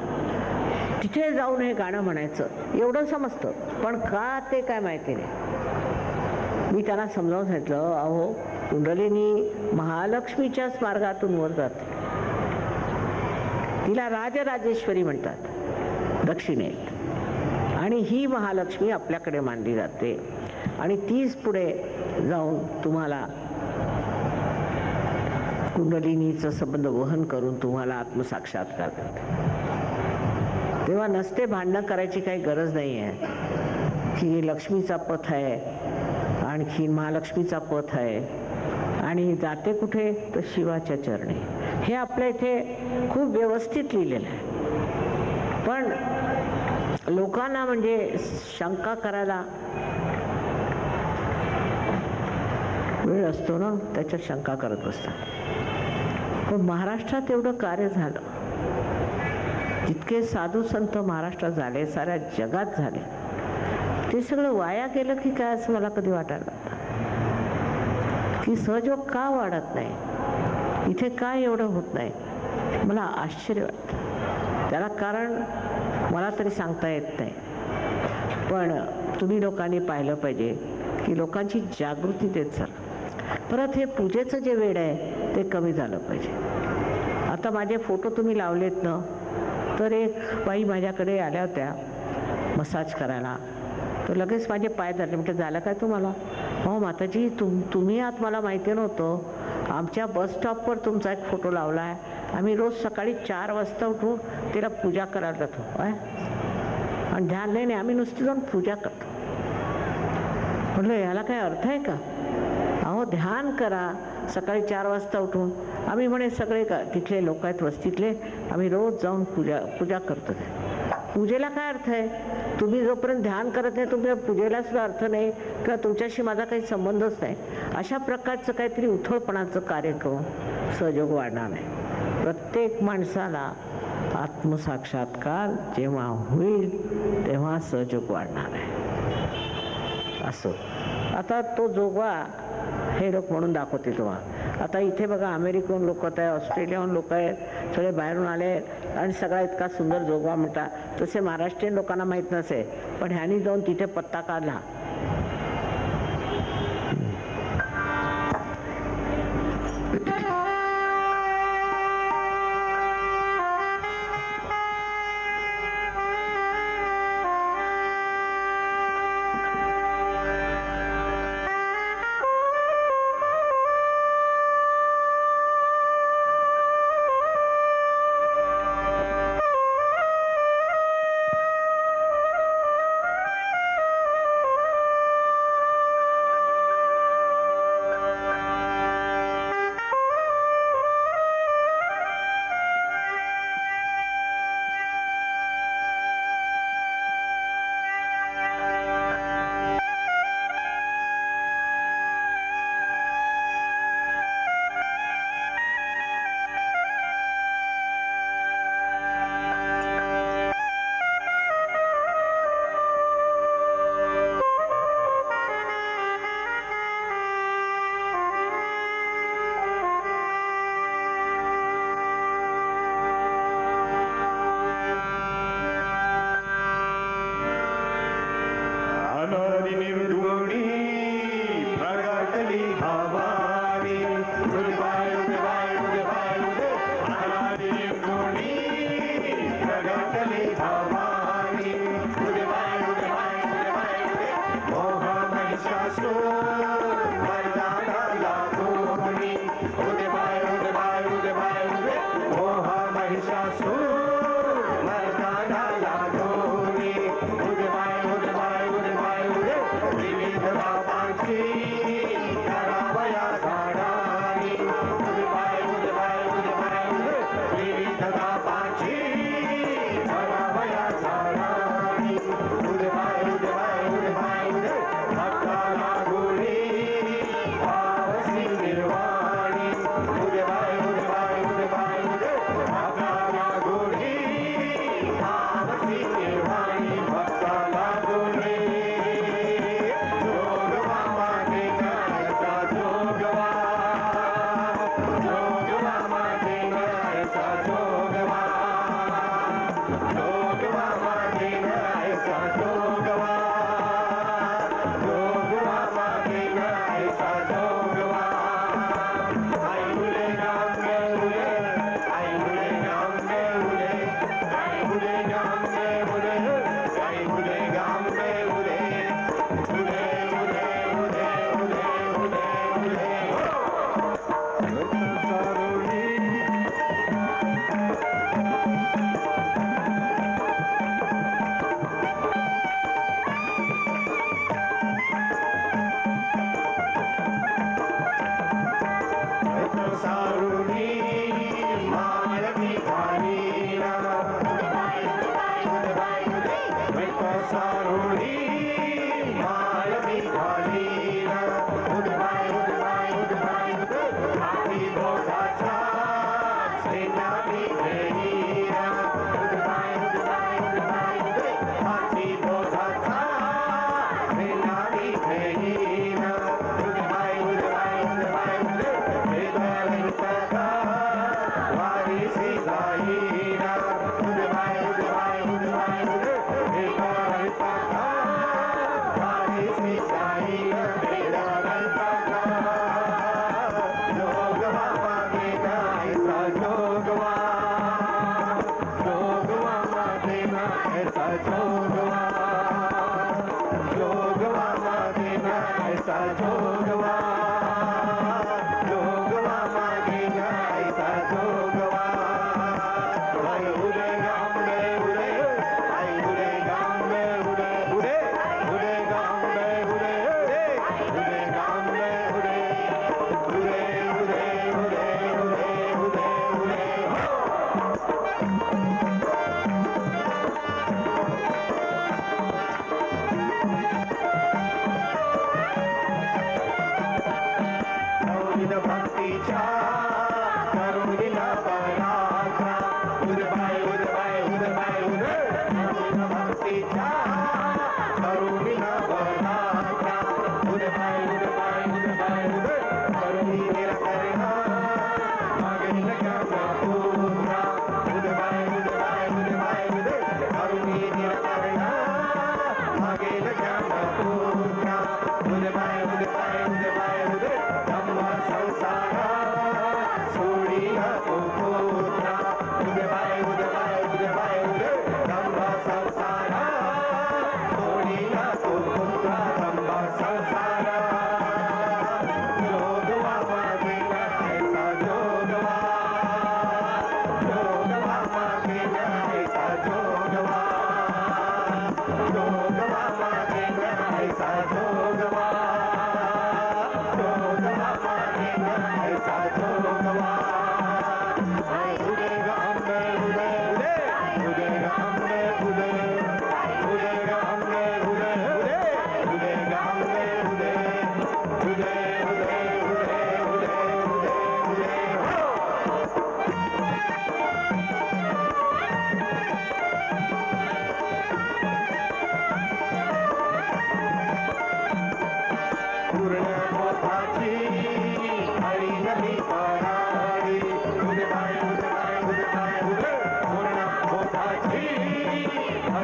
तिथे जाऊन हे गाणं म्हणायचं एवढं समजतं. पण का ते काय माहिती नाही. मी त्यांना समजावून सांगितलं, अहो कुंडलिनी महालक्ष्मीच्याच मार्गातून वर जाते. तिला राजराजेश्वरी म्हणतात दक्षिणेत, आणि ही महालक्ष्मी आपल्याकडे मानली जाते, आणि तीच पुढे जाऊन तुम्हाला कुंडलिनीचं संबंध वहन करून तुम्हाला आत्मसाक्षात्कार करते. तेव्हा नसते भांडणं करायची काही गरज नाही आहे की लक्ष्मीचा पथ आहे, आणखी महालक्ष्मीचा पथ आहे, आणि जाते कुठे तर शिवाच्या चरणी. हे आपल्या इथे खूप व्यवस्थित लिहिलेलं आहे. पण लोकांना म्हणजे शंका करायला वेळ असतो ना, त्याच्यात शंका करत बसतात. पण महाराष्ट्रात एवढं कार्य झालं, जितके साधू संत महाराष्ट्रात झाले, साऱ्या जगात झाले, ते सगळं वाया गेलं की काय असं मला कधी वाटायला लागतं. की सहयोग का वाढत नाही, इथे काय एवढं होत नाही, मला आश्चर्य वाटतं. त्याला कारण मला तरी सांगता येत नाही. पण तुम्ही लोकांनी पाहिलं पाहिजे की लोकांची जागृती देत चला. परत हे पूजेचं जे वेड आहे ते कमी झालं पाहिजे. आता माझे फोटो तुम्ही लावलेत ना, तर एक बाई माझ्याकडे आल्या होत्या मसाज करायला, तर लगेच माझे पाय धरले. म्हणजे झालं काय तुम्हाला? हो माताजी, तुम्ही आत मला माहिती नव्हतं. आमच्या बस स्टॉपवर तुमचा एक फोटो लावला आहे. आम्ही रोज सकाळी 4 वाजता उठून तिला पूजा करायला जातो. काय आणि ध्यान नाही, आम्ही नुसती जाऊन पूजा करतो. म्हटलं याला काय अर्थ आहे का? अहो ध्यान करा सकाळी 4 वाजता उठून. आम्ही म्हणे सगळे तिथले लोक आहेत वस्तीतले, आम्ही रोज जाऊन पूजा करतो. पूजेला काय अर्थ आहे? तुम्ही जोपर्यंत ध्यान करत नाही तुमच्या पूजेला सुद्धा अर्थ नाही, किंवा तुमच्याशी माझा काही संबंधच नाही. अशा प्रकारचं काहीतरी उथळपणाचं कार्य करून सहयोग वाढणार नाही. प्रत्येक माणसाला आत्मसाक्षात्कार जेव्हा होईल तेव्हा सहयोग वाढणार आहे. असं आता तो जोगवा हे लोक म्हणून दाखवते तुम्हाला. आता इथे बघा अमेरिकन लोक आहेत, ऑस्ट्रेलियाहून लोक आहेत, सगळे बाहेरून आले आणि सगळा इतका सुंदर जोगवा म्हणतात. तसे महाराष्ट्रीयन लोकांना माहीत नसे, पण ह्यांनी जाऊन तिथे पत्ता काढला.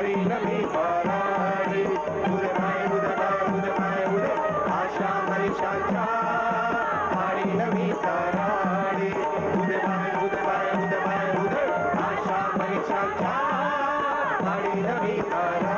वारी नवी पराडी उदय उदय आशा मनीषाच्या वारी नवी पराडी उदय आशा मनीषाच्या वारी नवी पराडी